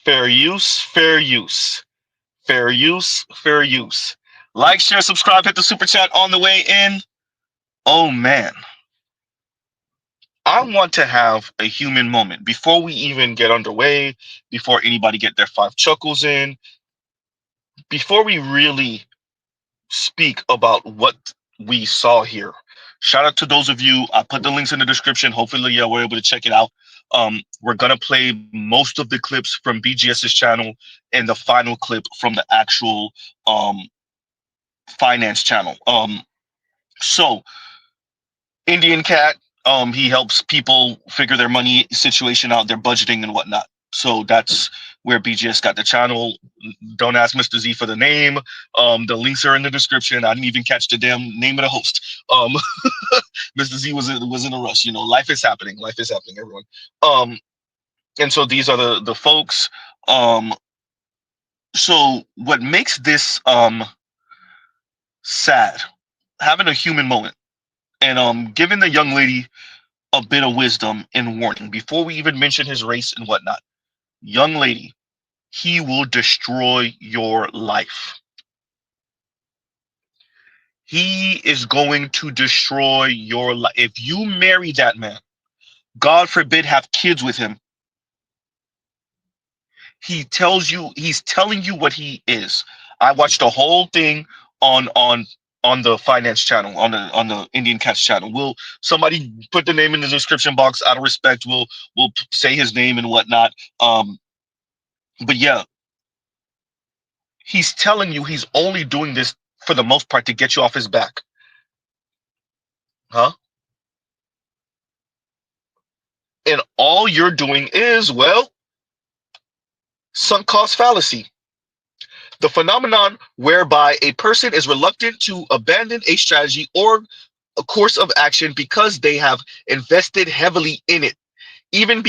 Fair use, fair use, fair use, fair use. Like, share, subscribe, hit the super chat on the way in. Oh man, I want to have a human moment before we even get underway, before anybody get their five chuckles in, before we really speak about what we saw here. Shout out to those of you. I put the links in the description. Hopefully, yeah, we're able to check it out. We're gonna play most of the clips from BGS's channel and the final clip from the actual finance channel. So Indian Cat, he helps people figure their money situation out, their budgeting and whatnot. So that's where BGS got the channel. Don't ask Mr. Z for the name. The links are in the description. I didn't even catch the damn name of the host. Mr. Z was in a rush. You know, life is happening. Life is happening, everyone. And so these are the folks. So what makes this sad, having a human moment, and giving the young lady a bit of wisdom and warning before we even mention his race and whatnot. Young lady, he will destroy your life. He is going to destroy your life. If you marry that man, God forbid have kids with him, he's telling you what he is. I watched the whole thing on the finance channel, on the Indian Cats channel. Will somebody put the name in the description box out of respect? We'll say his name and whatnot. But yeah, he's telling you he's only doing this for the most part to get you off his back. Huh? And all you're doing is, well, sunk cost fallacy. The phenomenon whereby a person is reluctant to abandon a strategy or a course of action because they have invested heavily in it. Even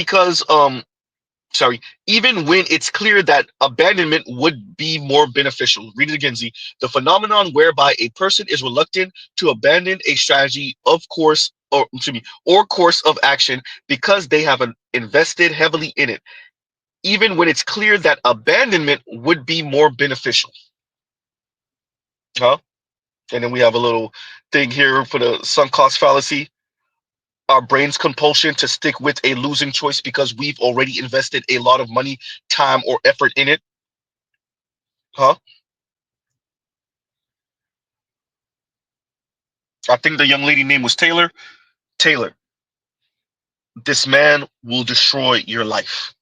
even when it's clear that abandonment would be more beneficial. Read it again, Z. The phenomenon whereby a person is reluctant to abandon a strategy of course, or excuse me, or course of action because they have invested heavily in it, even when it's clear that abandonment would be more beneficial. Huh? And then we have a little thing here for the sunk cost fallacy. Our brain's compulsion to stick with a losing choice because we've already invested a lot of money, time, or effort in it. Huh? I think the young lady name was Taylor. Taylor, this man will destroy your life.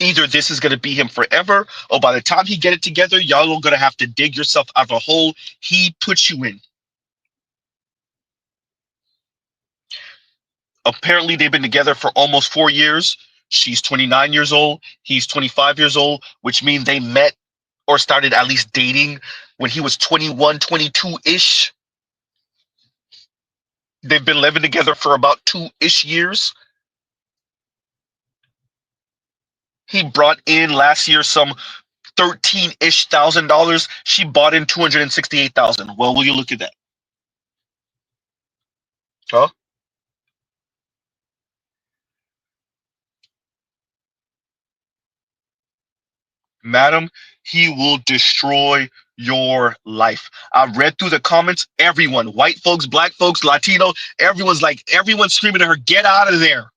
Either this is going to be him forever, or by the time he get it together, y'all are going to have to dig yourself out of a hole he puts you in. Apparently, they've been together for almost 4 years. She's 29 years old. He's 25 years old, which means they met or started at least dating when he was 21, 22-ish. They've been living together for about 2-ish years. He brought in last year some 13-ish $1,000. She bought in 268,000. Well, will you look at that? Huh? Madam, he will destroy your life. I've read through the comments. Everyone, white folks, black folks, Latino, everyone's screaming to her, get out of there.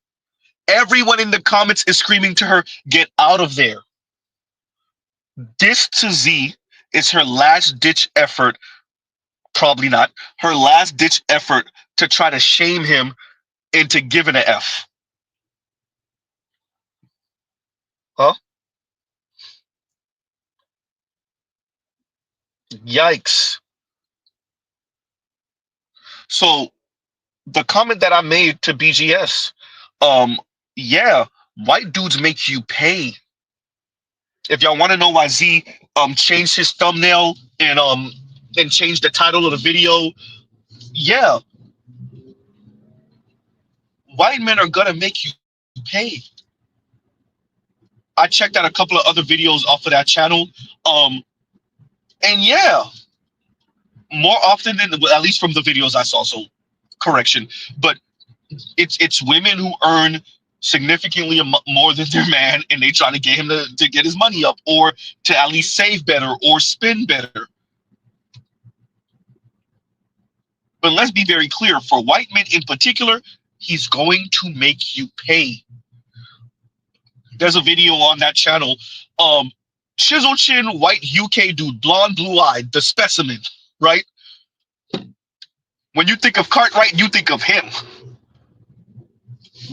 Everyone in the comments is screaming to her, get out of there. This to Z is her last ditch effort, probably not, her last ditch effort to try to shame him into giving an F. Huh? Yikes. So the comment that I made to BGS, yeah, white dudes make you pay. If y'all want to know why Z changed his thumbnail and changed the title of the video, yeah, white men are gonna make you pay. I checked out a couple of other videos off of that channel, and yeah, more often than, at least from the videos I saw. So correction, but It's women who earn significantly more than their man, and they try to get him to get his money up, or to at least save better or spend better. But let's be very clear, for white men in particular, he's going to make you pay. There's a video on that channel. Chisel chin, white UK dude, blonde, blue eyed, the specimen, right? When you think of Cartwright, you think of him.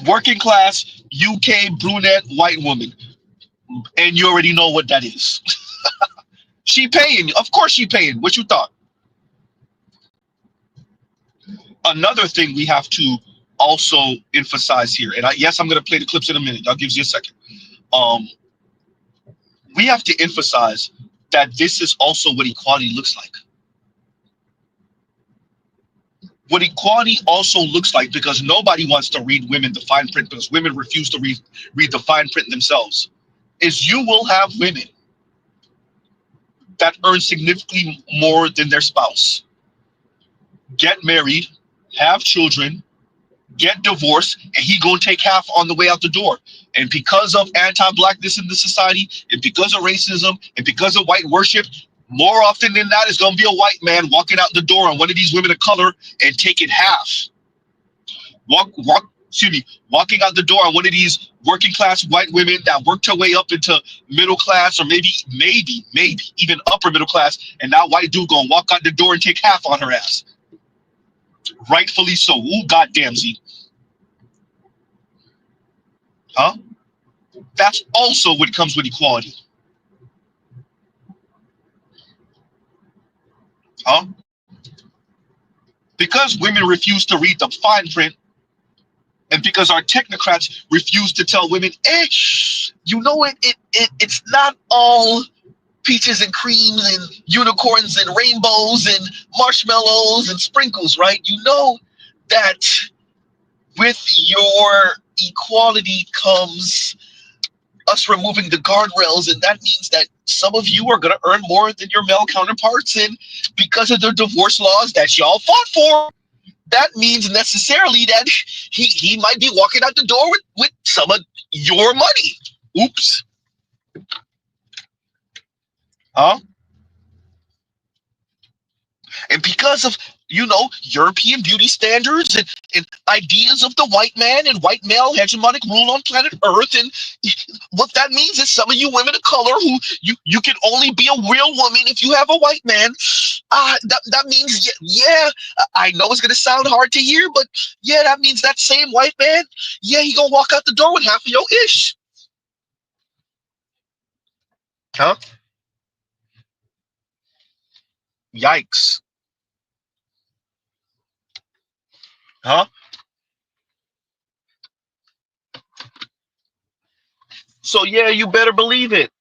Working class, UK, brunette, white woman. And you already know what that is. She paying. Of course she paying. What you thought? Another thing we have to also emphasize here, and yes, I'm going to play the clips in a minute. I'll give you a second. We have to emphasize that this is also what equality looks like. What equality also looks like, because nobody wants to read women the fine print, because women refuse to read the fine print themselves, is you will have women that earn significantly more than their spouse, get married, have children, get divorced, and he gonna take half on the way out the door. And because of anti-blackness in the society, and because of racism, and because of white worship, more often than not, it's gonna be a white man walking out the door on one of these women of color and taking half. Walking out the door on one of these working class white women that worked her way up into middle class, or maybe even upper middle class, and now white dude gonna walk out the door and take half on her ass. Rightfully so. Ooh, goddamn Z. Huh? That's also what comes with equality. Huh? Because women refuse to read the fine print, and because our technocrats refuse to tell women, you know it's not all peaches and creams and unicorns and rainbows and marshmallows and sprinkles, right? You know that with your equality comes us removing the guardrails, and that means that some of you are going to earn more than your male counterparts, and because of the divorce laws that y'all fought for, that means necessarily that he might be walking out the door with some of your money. Oops. Huh? And because of, European beauty standards and ideas of the white man and white male hegemonic rule on planet Earth, and what that means is some of you women of color who you can only be a real woman if you have a white man. That means, yeah, I know it's going to sound hard to hear, but yeah, that means that same white man, yeah, he going to walk out the door with half of your ish. Huh? Yikes. Huh? So yeah, you better believe it.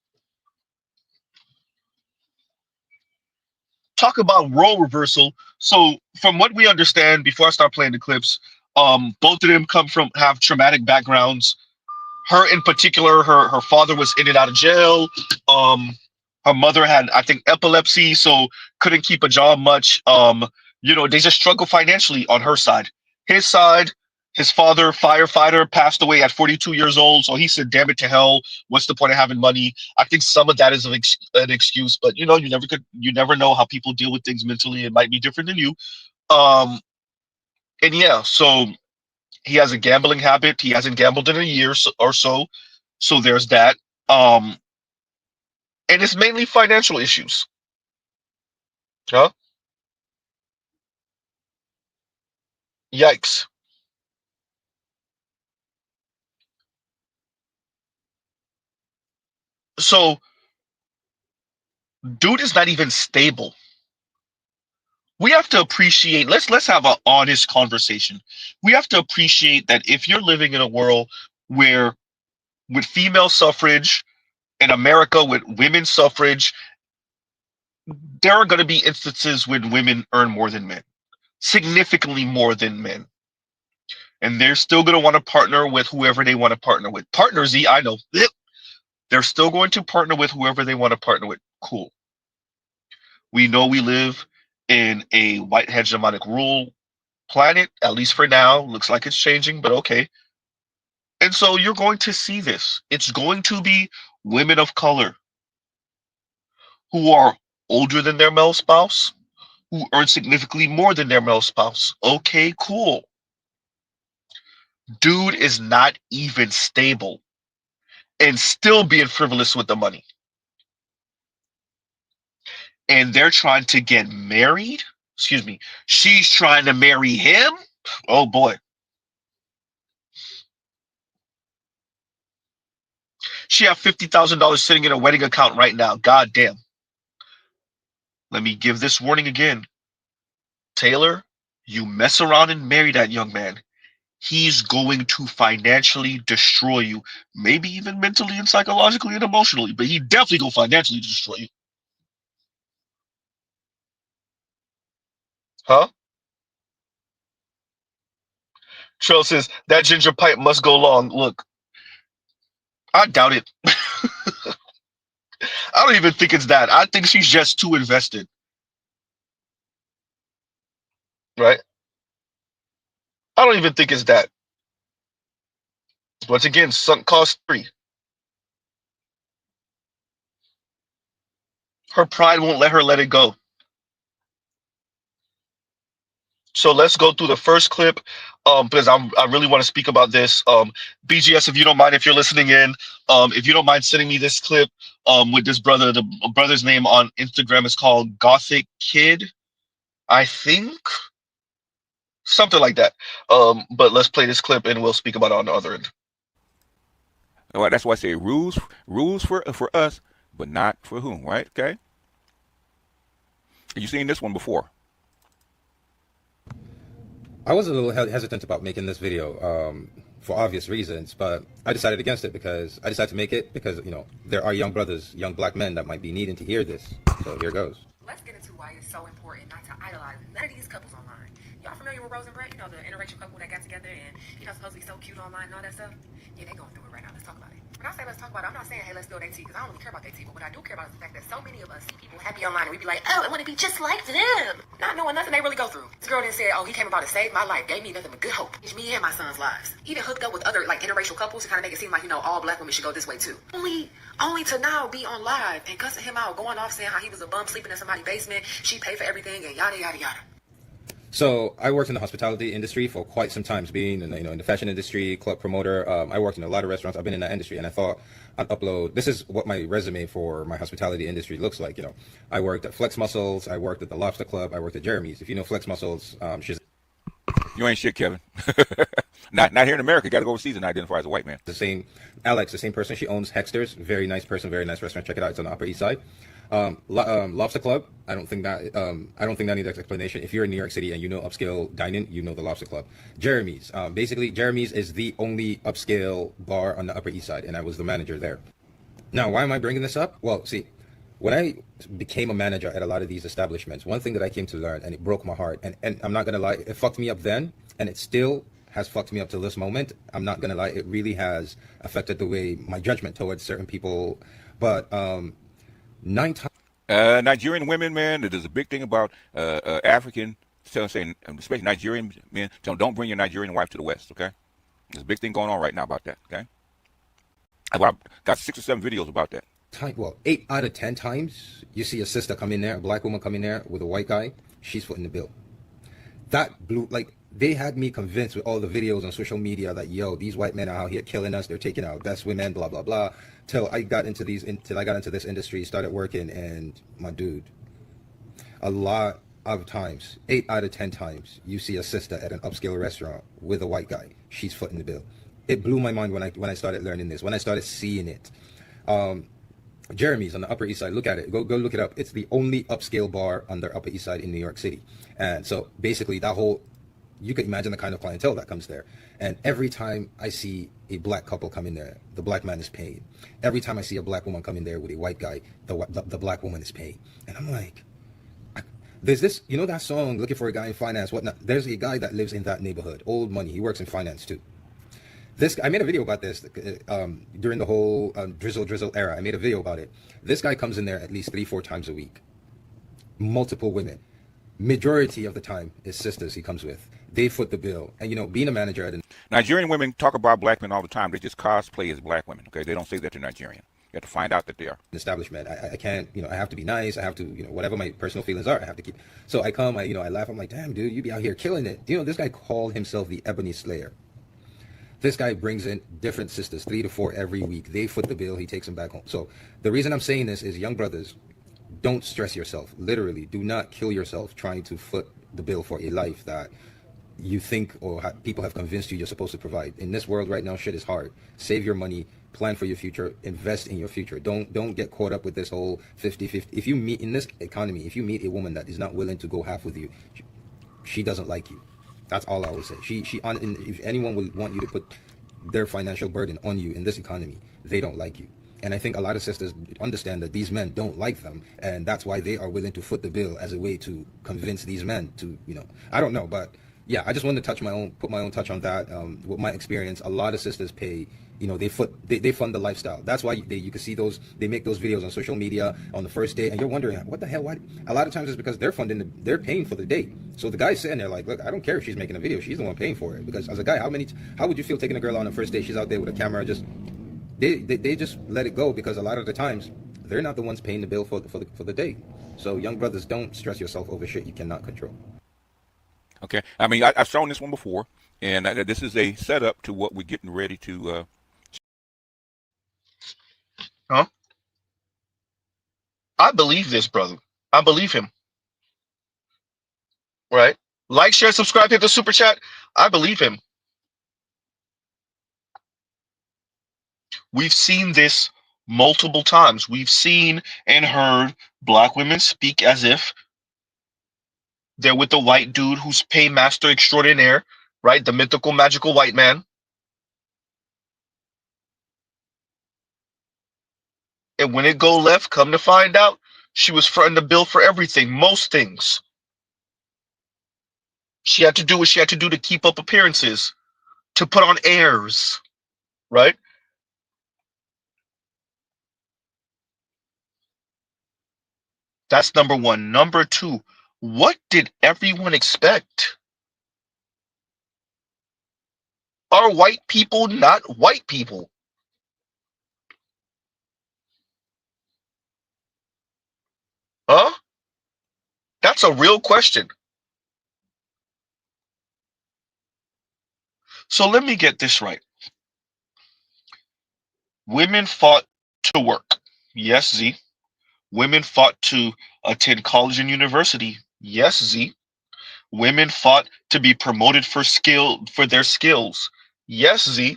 Talk about role reversal. So from what we understand, before I start playing the clips, both of them have traumatic backgrounds. Her in particular, her father was in and out of jail. Her mother had, I think, epilepsy, so couldn't keep a job much. They just struggle financially on her side. His side, his father, firefighter, passed away at 42 years old. So he said, damn it to hell. What's the point of having money? I think some of that is an excuse, but you never know how people deal with things mentally. It might be different than you. And yeah, so he has a gambling habit. He hasn't gambled in a year or so. So there's that. And it's mainly financial issues. Huh? Yikes. So dude is not even stable. We have to appreciate, let's have an honest conversation. We have to appreciate that if you're living in a world where with female suffrage, in America with women's suffrage, there are going to be instances when women earn more than men, significantly more than men. And they're still going to want to partner with whoever they want to partner with. Partner Z, I know. They're still going to partner with whoever they want to partner with. Cool. We know we live in a white hegemonic rule planet, at least for now. Looks like it's changing, but okay. And so you're going to see this. It's going to be women of color who are older than their male spouse, who earn significantly more than their male spouse. Okay, cool. Dude is not even stable and still being frivolous with the money. And they're trying to get married. Excuse me. She's trying to marry him. Oh boy. She have $50,000 sitting in a wedding account right now. God damn. Let me give this warning again. Taylor, you mess around and marry that young man, he's going to financially destroy you. Maybe even mentally and psychologically and emotionally, but he definitely gonna financially destroy you. Huh? Trail says, that ginger pipe must go long. Look, I doubt it. I don't even think it's that. I think she's just too invested. Right? I don't even think it's that. Once again, sunk cost 3. Her pride won't let her let it go. So let's go through the first clip, because I really want to speak about this. BGS, if you don't mind, if you're listening in, if you don't mind sending me this clip with this brother. The brother's name on Instagram is called Gothic Kid, I think, something like that. But let's play this clip and we'll speak about it on the other end. Well, that's why I say rules for us, but not for whom, right? Okay. You've seen this one before. I was a little hesitant about making this video for obvious reasons, but I decided against it because I decided to make it because, you know, there are young brothers, young black men that might be needing to hear this. So here goes. Let's get into why it's so important not to idolize none of these couples online. Y'all familiar with Rose and Brett? You know, the interracial couple that got together and, you know, supposed to be so cute online and all that stuff? Yeah, they going through it right now. Let's talk about it. When I say let's talk about it, I'm not saying, hey, let's spill their tea, because I don't really care about their tea, but what I do care about is the fact that so many of us see people happy online and we be like, oh, I want to be just like them. Not knowing nothing they really go through. This girl then said, oh, he came about to save my life, gave me nothing but good hope. It's me and my son's lives. Even hooked up with other, like, interracial couples to kind of make it seem like, you know, all black women should go this way too. Only to now be on live and cussing him out, going off saying how he was a bum sleeping in somebody's basement, she paid for everything, and yada, yada, yada. So I worked in the hospitality industry for quite some time, being in, in the fashion industry, club promoter. I worked in a lot of restaurants. I've been in that industry, and I thought I'd upload. This is what my resume for my hospitality industry looks like. You know, I worked at Flex Muscles. I worked at the Lobster Club. I worked at Jeremy's. If you know Flex Muscles, she's You ain't shit, Kevin. not here in America. Got to go overseas and identify as a white man. the same. Alex, the same person. She owns Hexter's. Very nice person. Very nice restaurant. Check it out. It's on the Upper East Side. Lobster Club. I don't think that needs explanation. If you're in New York City and you know upscale dining, you know the Lobster Club. Jeremy's. Basically, Jeremy's is the only upscale bar on the Upper East Side, and I was the manager there. Now, why am I bringing this up? Well, see, when I became a manager at a lot of these establishments, one thing that I came to learn, and it broke my heart, and I'm not gonna lie, it fucked me up then, and it still has fucked me up till this moment. I'm not gonna lie, it really has affected the way my judgment towards certain people. But 9 times. Nigerian women, man, there's a big thing about African, saying, especially Nigerian men, don't bring your Nigerian wife to the West, okay? There's a big thing going on right now about that, okay? I've got 6 or 7 videos about that. 8 out of 10 times, you see a sister come in there, a black woman come in there with a white guy, she's footing the bill. That blew, like, they had me convinced with all the videos on social media that, yo, these white men are out here killing us, they're taking our best women, blah, blah, blah. Till I got into this industry, started working, and my dude, a lot of times, 8 out of 10 times, you see a sister at an upscale restaurant with a white guy, she's footing the bill. It blew my mind when I started learning this, when I started seeing it. Jeremy's on the Upper East Side. Look at it. Go look it up. It's the only upscale bar on the Upper East Side in New York City. And so basically that whole, you can imagine the kind of clientele that comes there. And every time I see a black couple come in there, the black man is paying. Every time I see a black woman come in there with a white guy, the black woman is paying. And I'm like, there's this, you know that song, Looking for a Guy in Finance, whatnot? There's a guy that lives in that neighborhood, old money. He works in finance too. I made a video about this during the whole drizzle era. I made a video about it. This guy comes in there at least 3-4 times a week. Multiple women. Majority of the time, is sisters he comes with. They foot the bill. And, you know, being a manager at an Nigerian women talk about black men all the time. They just cosplay as black women. Okay, they don't say that they're Nigerian. You have to find out that they are. establishment, I can't, you know, I have to be nice. I have to, you know, whatever my personal feelings are, I have to keep. So I come, you know, I laugh. I'm like, damn, dude, you be out here killing it. You know, this guy called himself the Ebony Slayer. This guy brings in different sisters, 3 to 4 every week. They foot the bill. He takes them back home. So the reason I'm saying this is, young brothers, don't stress yourself. Literally, do not kill yourself trying to foot the bill for a life that you think or people have convinced you you're supposed to provide. In this world right now, shit is hard. Save your money, plan for your future, invest in your future. Don't get caught up with this whole 50-50. If you meet in this economy, if you meet a woman that is not willing to go half with you, she doesn't like you. That's all I will say. If anyone would want you to put their financial burden on you in this economy, they don't like you. And I think a lot of sisters understand that these men don't like them, and that's why they are willing to foot the bill as a way to convince these men to, you know, I don't know, but yeah, I just wanted to put my own touch on that. With my experience, a lot of sisters pay, you know, they fund the lifestyle. That's why you can see they make those videos on social media on the first day, and you're wondering, what the hell, why? A lot of times it's because they're paying for the date. So the guy's sitting there like, look, I don't care if she's making a video, she's the one paying for it. Because as a guy, how would you feel taking a girl on the first day? She's out there with a camera, just they just let it go, because a lot of the times they're not the ones paying the bill for the date. So young brothers, don't stress yourself over shit you cannot control. Okay, I mean, I've shown this one before, and this is a setup to what we're getting ready to. Huh? I believe this, brother. I believe him. Right? Like, share, subscribe, hit the super chat. I believe him. We've seen this multiple times. We've seen and heard black women speak as if they're with the white dude who's paymaster extraordinaire, right? The mythical, magical white man. And when it go left, come to find out, she was fronting the bill for everything, most things. She had to do what she had to do to keep up appearances, to put on airs, right? That's number one. Number two, what did everyone expect? Are white people not white people? Huh? That's a real question. So let me get this right. Women fought to work. Yes, Z. Women fought to attend college and university. Yes, Z. Women fought to be promoted for their skills. Yes, Z.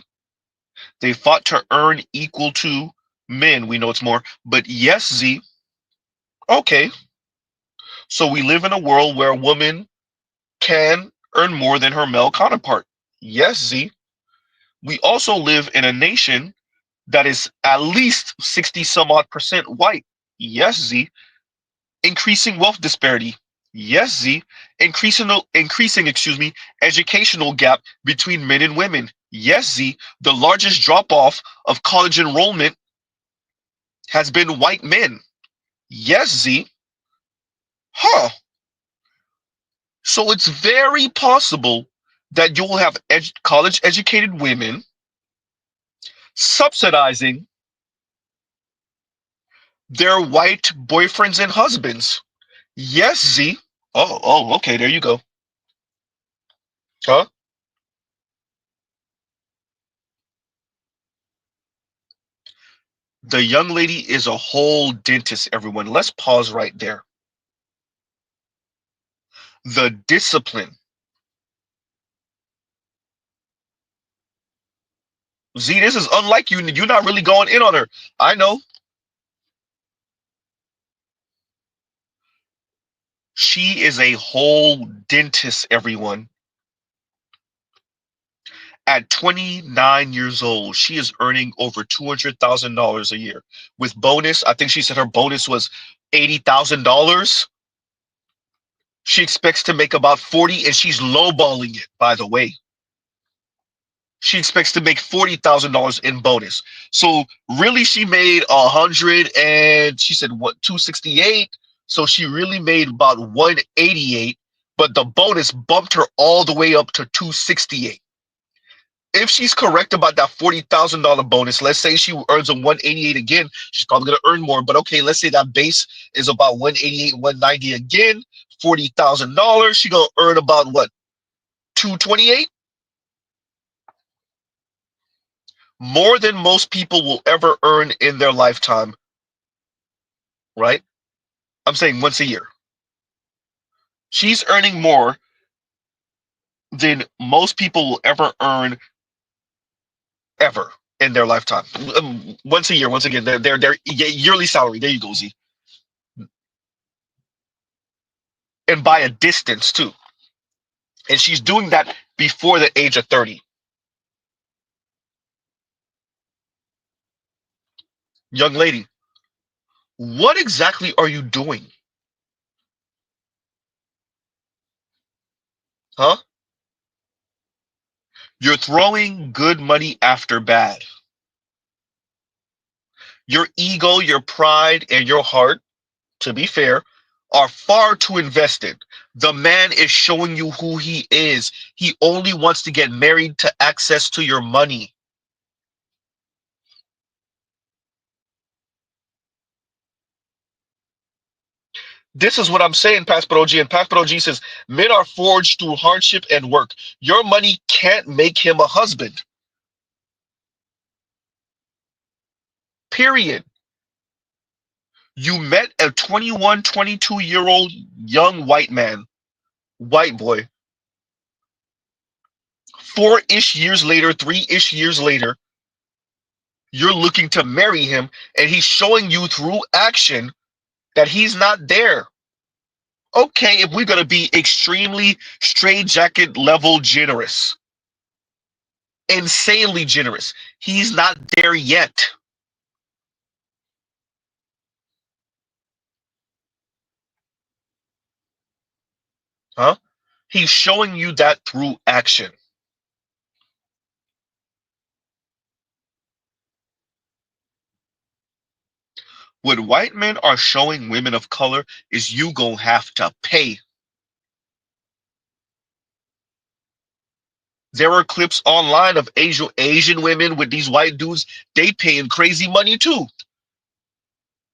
They fought to earn equal to men. We know it's more, but yes, Z. Okay. So we live in a world where a woman can earn more than her male counterpart. Yes, Z. We also live in a nation that is at least 60 some odd percent white. Yes, Z. Increasing wealth disparity. Yes, Z. Increasing, educational gap between men and women. Yes, Z. The largest drop off of college enrollment has been white men. Yes, Z. Huh. So it's very possible that you will have college educated women subsidizing their white boyfriends and husbands. Yes, Z. Oh, okay, there you go. Huh? The young lady is a whole dentist, everyone. Let's pause right there. The discipline. Z, this is unlike you. You're not really going in on her. I know. She is a whole dentist, everyone. At 29 years old, she is earning over $200,000 a year. With bonus, I think she said her bonus was $80,000. She expects to make about 40, and she's lowballing it, by the way. She expects to make $40,000 in bonus. So really, she made 100, and she said what, 268. So she really made about 188, but the bonus bumped her all the way up to 268. If she's correct about that $40,000 bonus, let's say she earns a 188 again, she's probably going to earn more. But okay, let's say that base is about 188, 190 again, $40,000. She's going to earn about what, 228? More than most people will ever earn in their lifetime, right? I'm saying once a year. She's earning more than most people will ever earn ever in their lifetime. Once a year, once again, their yearly salary. There you go, Z. And by a distance too. And she's doing that before the age of 30. Young lady, what exactly are you doing? Huh? You're throwing good money after bad. Your ego, your pride, and your heart, to be fair, are far too invested. The man is showing you who he is. He only wants to get married to access to your money. This is what I'm saying, Pastor OG. And Pastor OG says, men are forged through hardship and work. Your money can't make him a husband. Period. You met a 21, 22-year-old young white man, white boy. 4-ish years later, 3-ish years later, you're looking to marry him, and he's showing you through action that he's not there. Okay, if we're going to be extremely straitjacket level generous, insanely generous, he's not there yet. Huh? He's showing you that through action. What white men are showing women of color is you gonna have to pay. There are clips online of Asian women with these white dudes. They paying crazy money too.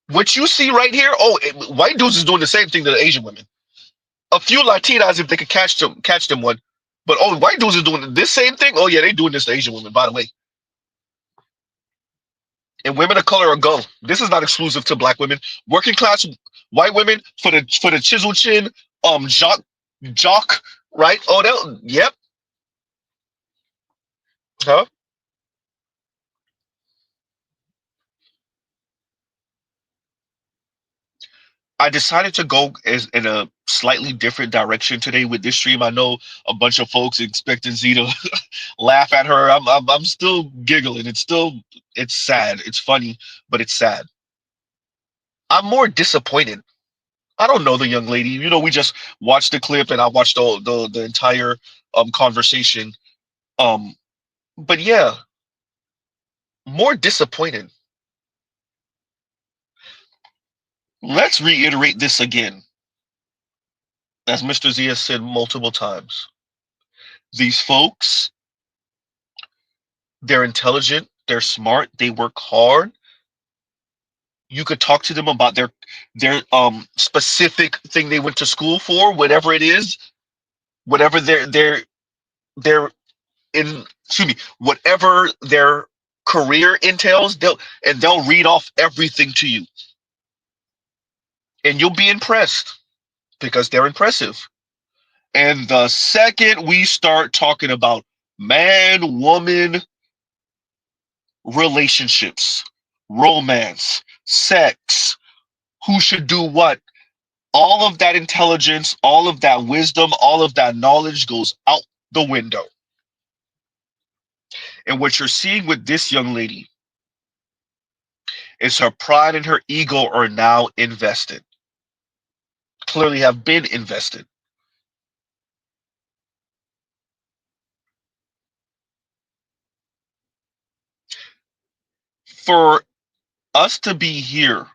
What you see right here, white dudes is doing the same thing to the Asian women. A few Latinas, if they could catch them one. But white dudes is doing this same thing. Oh yeah, they doing this to Asian women, by the way. And women of color are go. This is not exclusive to black women. Working class white women for the chisel chin, jock, right? Oh, that, yep. Huh? I decided to go in a slightly different direction today with this stream. I know a bunch of folks expecting Z to laugh at her. I'm still giggling. It's sad. It's funny, but it's sad. I'm more disappointed. I don't know the young lady. You know, we just watched the clip and I watched the entire conversation. Um, but yeah, more disappointed. Let's reiterate this again, as Mr. Z has said multiple times. These folks, they're intelligent, they're smart, they work hard. You could talk to them about their specific thing they went to school for, whatever it is, whatever their in excuse me, whatever their career entails, they'll read off everything to you. And you'll be impressed because they're impressive. And the second we start talking about man, woman, relationships, romance, sex, who should do what, all of that intelligence, all of that wisdom, all of that knowledge goes out the window. And what you're seeing with this young lady is her pride and her ego are now invested, clearly have been invested. For us to be here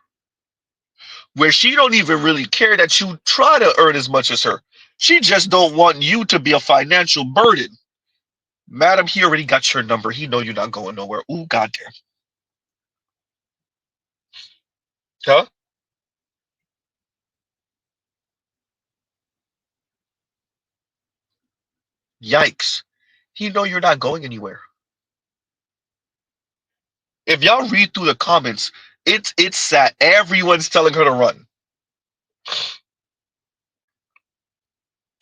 where she don't even really care that you try to earn as much as her. She just don't want you to be a financial burden. Madam, he already got your number. He know you're not going nowhere. Ooh, goddamn. Huh? Yikes. He know you're not going anywhere. If y'all read through the comments, it's sad. Everyone's telling her to run.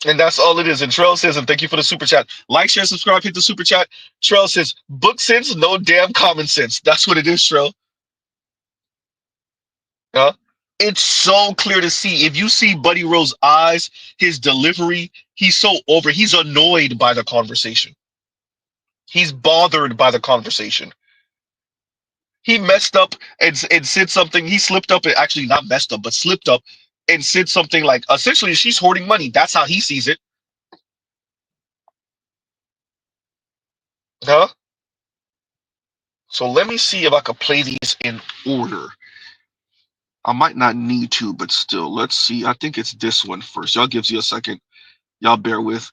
And that's all it is. And Trell says, and thank you for the super chat. Like, share, subscribe, hit the super chat. Trell says, book sense, no damn common sense. That's what it is, Trell. Huh? It's so clear to see. If you see Buddy Rose's eyes, his delivery, he's so over. He's annoyed by the conversation. He's bothered by the conversation. He messed up and said something. He slipped up and actually not messed up, but slipped up and said something like, essentially, she's hoarding money. That's how he sees it. Huh? So let me see if I could play these in order. I might not need to, but still, let's see. I think it's this one first. Y'all gives you a second. Y'all bear with.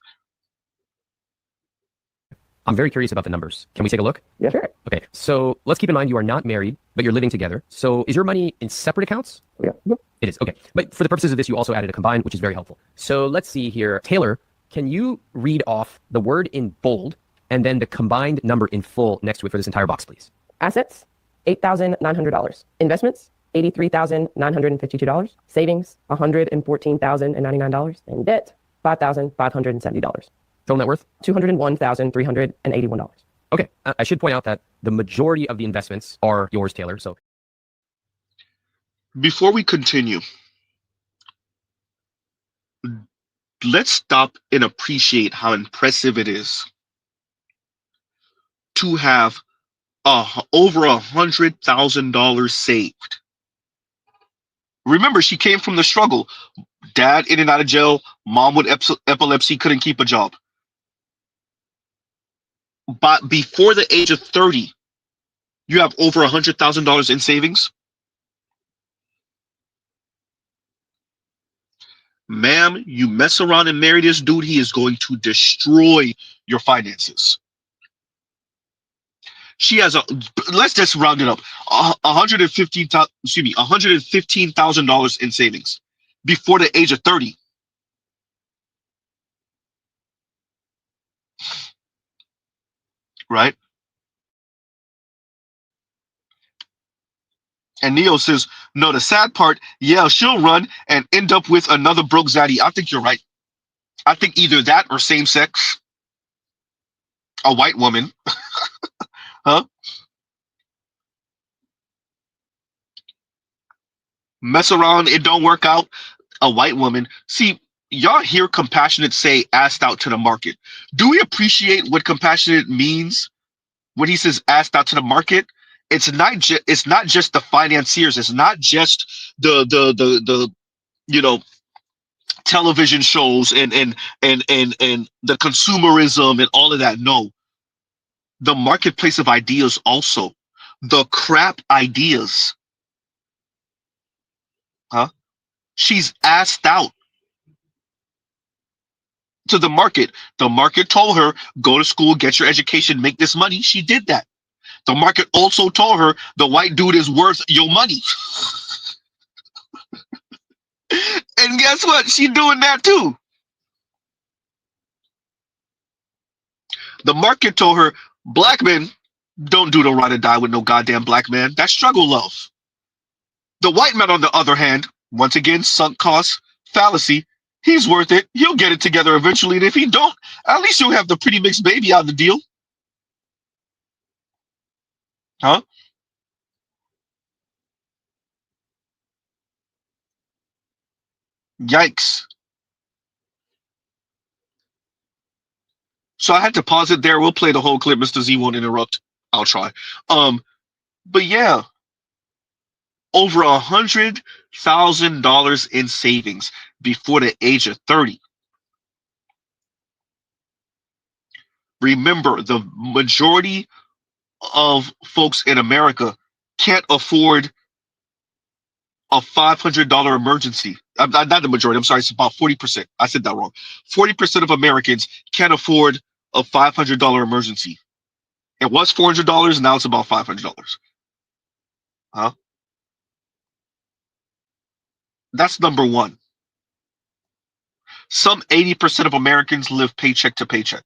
I'm very curious about the numbers. Can we take a look? Yeah, sure. Okay, so let's keep in mind you are not married, but you're living together. So is your money in separate accounts? Yeah. Yep. It is, okay. But for the purposes of this, you also added a combined, which is very helpful. So let's see here. Taylor, can you read off the word in bold and then the combined number in full next to it for this entire box, please? Assets, $8,900. Investments, $83,952. Savings, $114,099. And debt, $5,570. Total net worth? $201,381. Okay, I should point out that the majority of the investments are yours, Taylor. So Before we continue, let's stop and appreciate how impressive it is to have over $100,000 saved. Remember, she came from the struggle. Dad in and out of jail, mom with epilepsy, couldn't keep a job. But before the age of 30, you have over $100,000 in savings. Ma'am, you mess around and marry this dude, he is going to destroy your finances. She has let's just round it up, $115,000 in savings before the age of 30. Right? And Neo says, no, the sad part, yeah, she'll run and end up with another broke zaddy. I think you're right. I think either that or same sex. A white woman. Huh? Mess around, it don't work out. A white woman. See, y'all hear compassionate say asked out to the market. Do we appreciate what compassionate means when he says asked out to the market? It's not just the financiers. It's not just the television shows and the consumerism and all of that. No, the marketplace of ideas also, the crap ideas. Huh? She's asked out to the market. The market told her, go to school, get your education, make this money. She did that. The market also told her the white dude is worth your money. And guess what? She's doing that too. The market told her black men don't do the ride or die with no goddamn black man. That's struggle love. The white man, on the other hand, once again, sunk cost fallacy. He's worth it. He'll get it together eventually. And if he don't, at least you'll have the pretty mixed baby out of the deal. Huh? Yikes. So I had to pause it there. We'll play the whole clip. Mr. Z won't interrupt. I'll try. But yeah, over $100,000 in savings before the age of 30. Remember, the majority of folks in America can't afford a $500 emergency. Not the majority. I'm sorry. It's about 40%. I said that wrong. 40% of Americans can't afford a $500 emergency. It was $400. Now it's about $500. Huh? That's number one. Some 80% of Americans live paycheck to paycheck.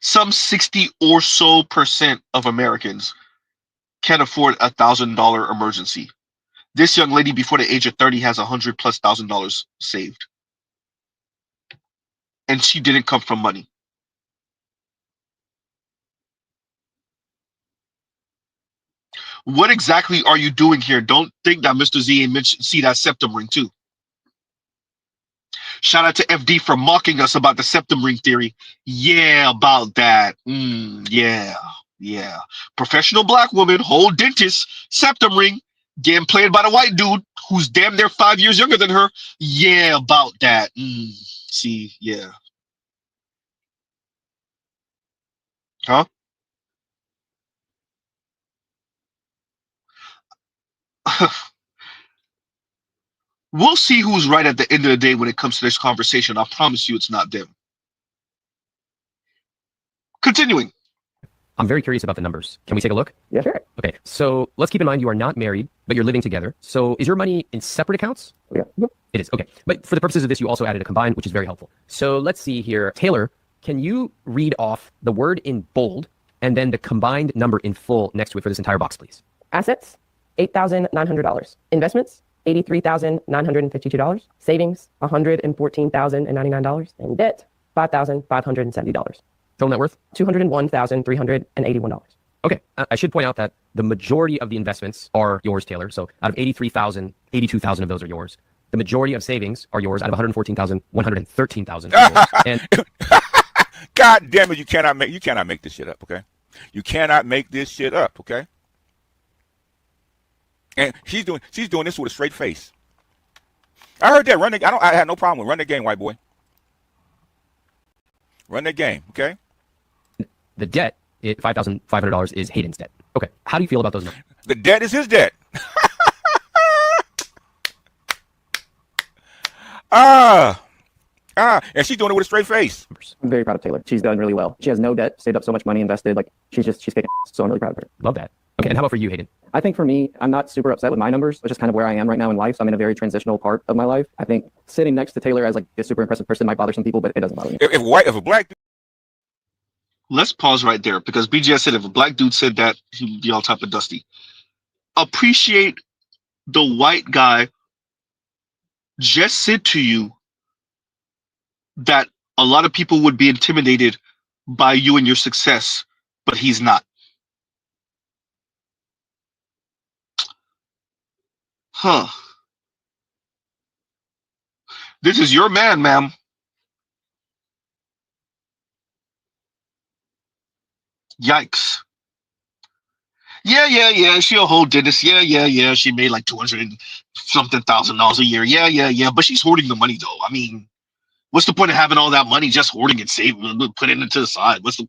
Some 60 or so percent of Americans can't afford a $1,000 emergency. This young lady before the age of 30 has $100,000+ saved. And she didn't come from money. What exactly are you doing here? Don't think that Mr. Z ain't mentioned, see that septum ring too. Shout out to FD for mocking us about the septum ring theory. Yeah, about that. Yeah. Professional black woman, whole dentist, septum ring, getting played by the white dude who's damn near 5 years younger than her. Yeah, about that. See, yeah. Huh? We'll see who's right at the end of the day when it comes to this conversation. I promise you it's not them. Continuing. I'm very curious about the numbers. Can we take a look? Yeah, sure. Okay, so let's keep in mind you are not married, but you're living together. So is your money in separate accounts? Yeah. It is, okay. But for the purposes of this, you also added a combined, which is very helpful. So let's see here. Taylor, can you read off the word in bold and then the combined number in full next to it for this entire box, please? Assets, $8,900. Investments, $83,952. Savings, $114,099. And debt, $5,570. Total net worth? $201,381. Okay, I should point out that the majority of the investments are yours, Taylor. So out of 83,000, 82,000 of those are yours. The majority of savings are yours. Out of 114,000, 113,000 are yours. And God damn it, you cannot make this shit up, okay? You cannot make this shit up, okay? And she's doing this with a straight face. I heard that. I had no problem with run the game, white boy. Run the game, okay? the debt, $5,500 is Hayden's debt. Okay, how do you feel about those numbers? The debt is his debt. And she's doing it with a straight face. I'm very proud of Taylor. She's done really well. She has no debt, saved up so much money, invested. Like she's kicking ass. So I'm really proud of her. Love that. Okay, and how about for you, Hayden? I think for me, I'm not super upset with my numbers. It's just kind of where I am right now in life. So I'm in a very transitional part of my life. I think sitting next to Taylor as like a super impressive person might bother some people, but it doesn't bother me. If a black dude. Let's pause right there because BGS said if a black dude said that, he'd be all type of dusty. Appreciate the white guy just said to you that a lot of people would be intimidated by you and your success, but he's not. Huh. This is your man, ma'am. Yikes. Yeah. She a whole dentist. Yeah. She made like 200 and something $1,000 a year. Yeah. But she's hoarding the money though. I mean, what's the point of having all that money just hoarding and saving, putting it to the side? What's the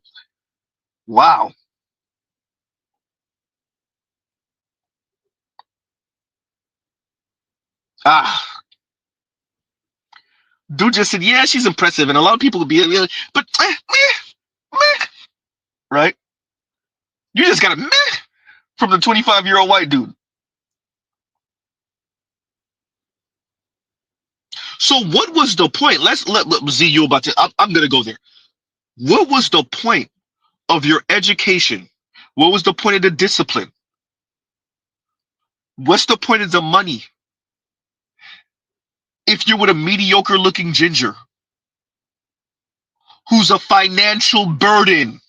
wow. Dude just said, yeah, she's impressive, and a lot of people would be, but right? You just got a meh from the 25-year-old white dude. So what was the point? Let Z, you about to. I'm gonna go there. What was the point of your education? What was the point of the discipline? What's the point of the money? If you're with a mediocre looking ginger who's a financial burden.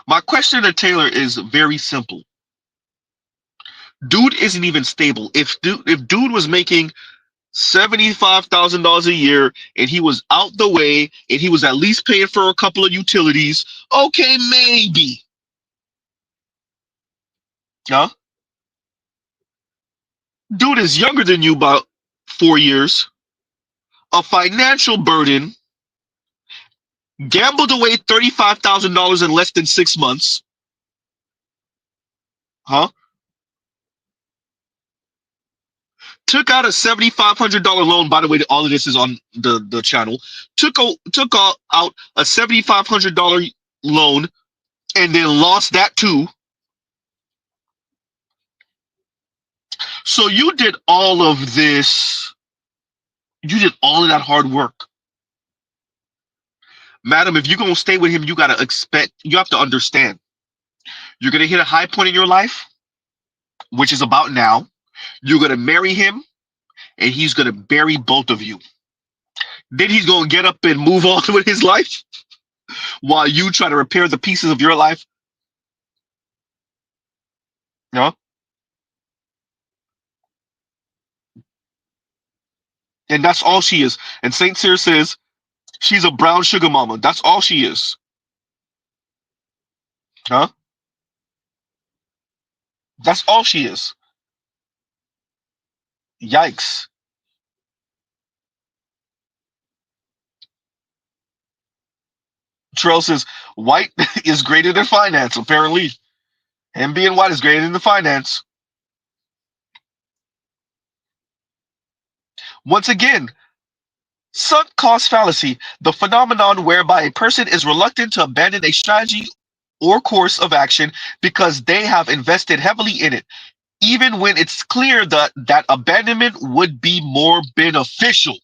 My question to Taylor is very simple. Dude isn't even stable. If dude was making $75,000 a year and he was out the way and he was at least paying for a couple of utilities, okay, maybe. Huh? Dude is younger than you about 4 years, a financial burden, gambled away $35,000 in less than 6 months. Huh? Took out a $7,500 loan. By the way, all of this is on the channel. Took out a $7,500 loan and then lost that too. So you did all of this. You did all of that hard work. Madam, if you're going to stay with him, you have to understand. You're going to hit a high point in your life, which is about now. You're going to marry him, and he's going to bury both of you. Then he's going to get up and move on with his life while you try to repair the pieces of your life. No? And that's all she is. And St. Cyr says she's a brown sugar mama. That's all she is. Huh? That's all she is. Yikes. Terrell says white is greater than finance, apparently. Him being white is greater than the finance. Once again, sunk cost fallacy, the phenomenon whereby a person is reluctant to abandon a strategy or course of action because they have invested heavily in it, even when it's clear that that abandonment would be more beneficial.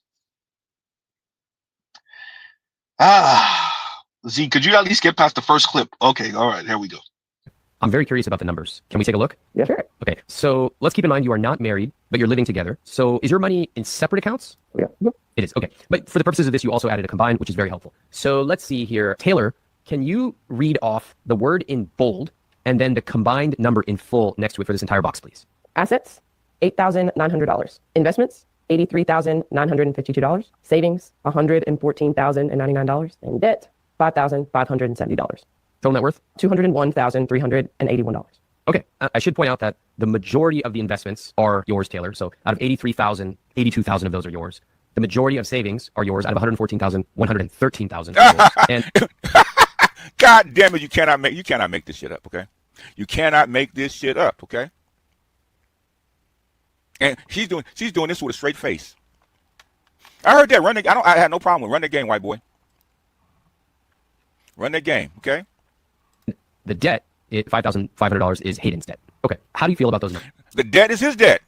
Z, could you at least get past the first clip? Okay, all right, here we go. I'm very curious about the numbers. Can we take a look? Yeah, sure. Okay, so let's keep in mind you are not married, but you're living together. So is your money in separate accounts? Yeah. It is, okay. But for the purposes of this, you also added a combined, which is very helpful. So let's see here. Taylor, can you read off the word in bold and then the combined number in full next to it for this entire box, please? Assets, $8,900. Investments, $83,952. Savings, $114,099. And debt, $5,570. Total net worth? $201,381. Okay, I should point out that the majority of the investments are yours, Taylor. So out of 83,000, 82,000 of those are yours. The majority of savings are yours. Out of 114,000, 113,000 are yours. And God damn it, you cannot make this shit up, okay? You cannot make this shit up, okay? And she's doing this with a straight face. I heard that. I had no problem with run the game, white boy. Run the game, okay? the debt, $5,500 is Hayden's debt. Okay, how do you feel about those numbers? The debt is his debt.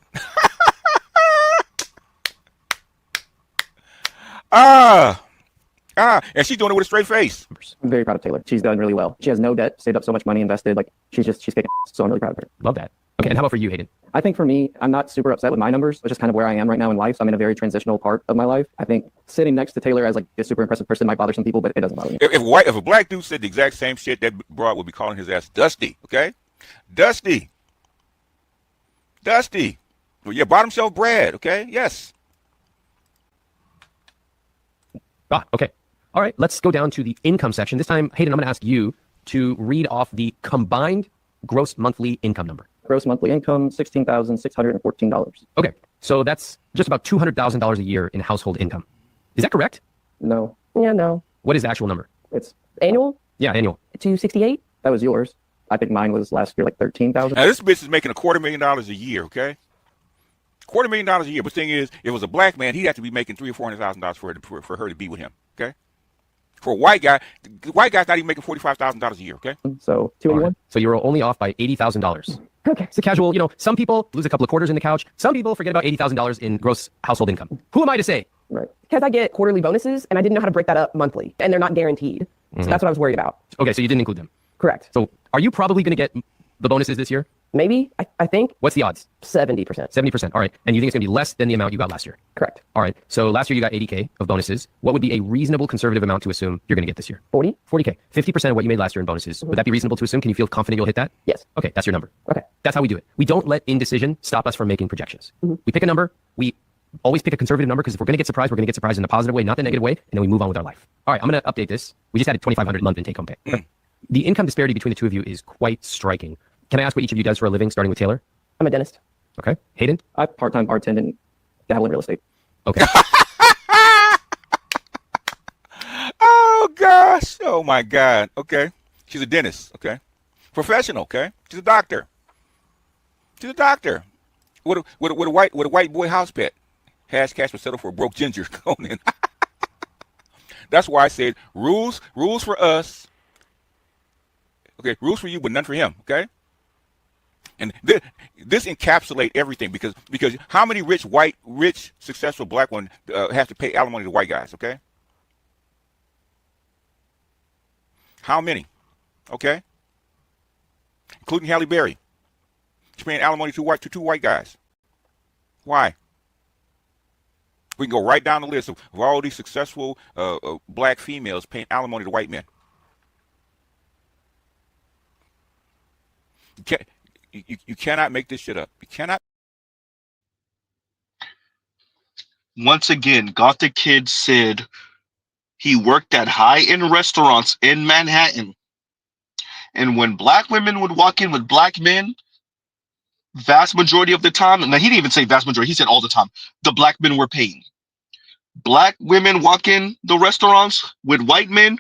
And she's doing it with a straight face. I'm very proud of Taylor. She's done really well. She has no debt, saved up so much money, invested. Like she's kicking ass. So I'm really proud of her. Love that. Okay, and how about for you, Hayden? I think for me, I'm not super upset with my numbers. It's just kind of where I am right now in life. So I'm in a very transitional part of my life. I think sitting next to Taylor as like a super impressive person might bother some people, but it doesn't bother me. If a black dude said the exact same shit, that broad would be calling his ass Dusty. Okay, Dusty. Well, yeah, bottom shelf Brad. Okay, yes. Okay. All right, let's go down to the income section. This time, Hayden, I'm going to ask you to read off the combined gross monthly income number. Gross monthly income, $16,614. Okay, so that's just about $200,000 a year in household income. Is that correct? No. Yeah, no. What is the actual number? It's Annual? Yeah, annual. 268? that was yours. I think mine was last year like 13,000. Now this bitch is making $250,000 a year. Okay, $250,000 a year. But the thing is, if it was a black man, he'd have to be making $300,000 or $400,000 for her to be with him. Okay. For a white guy, the white guy's not even making $45,000 a year. Okay. So 281. Right. So you were only off by $80,000. Okay. It's a casual, some people lose a couple of quarters in the couch. Some people forget about $80,000 in gross household income. Who am I to say? Right. Because I get quarterly bonuses, and I didn't know how to break that up monthly, and they're not guaranteed. So that's what I was worried about. Okay, so you didn't include them. Correct. So are you probably going to get the bonuses this year? Maybe. I think What's the odds? 70%. 70%. All right. And you think it's going to be less than the amount you got last year? Correct. All right. So last year you got 80K of bonuses. What would be a reasonable conservative amount to assume you're going to get this year? 40? 40K. 50% of what you made last year in bonuses. Would that be reasonable to assume? Can you feel confident you'll hit that? Yes. Okay. That's your number. Okay. That's how we do it. We don't let indecision stop us from making projections. We pick a number. We always pick a conservative number because if we're going to get surprised, we're going to get surprised in a positive way, not the negative way, and then we move on with our life. All right. I'm going to update this. We just added $2,500 a month in take-home pay. The income disparity between the two of you is quite striking. Can I ask what each of you does for a living, starting with Taylor? I'm a dentist. Okay. Hayden? I part-time bartend and dabble in real estate. Okay. Oh God. gosh. Oh my God. Okay. She's a dentist. Okay. Professional. Okay. She's a doctor. She's a doctor. With a white boy house pet. Hash cash was settled for a broke ginger. Conan. That's why I said rules for us. Okay, rules for you, but none for him. Okay. And this encapsulate everything because how many rich successful black women have to pay alimony to white guys? Okay. How many? Okay. Including Halle Berry. She's paying alimony to two white guys. Why? We can go right down the list of all these successful black females paying alimony to white men. You cannot make this shit up. You cannot. Once again, Gothic Kid said he worked at high-end restaurants in Manhattan. And when black women would walk in with black men, vast majority of the time, and he didn't even say vast majority, he said all the time, the black men were paying. Black women walk in the restaurants with white men,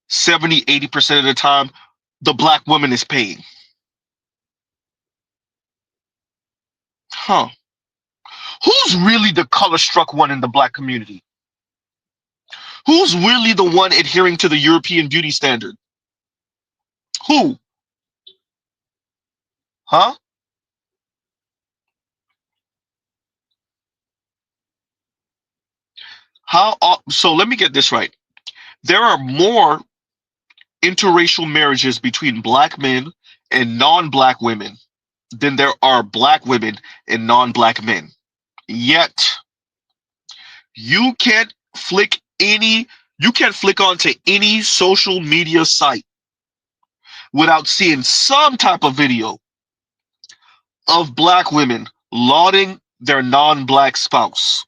70, 80% of the time, the black woman is paying. Huh. Who's really the color-struck one in the black community? Who's really the one adhering to the European beauty standard? Who? Huh? So let me get this right. There are more interracial marriages between black men and non-black women than there are black women and non-black men. Yet you can't flick onto any social media site without seeing some type of video of black women lauding their non-black spouse,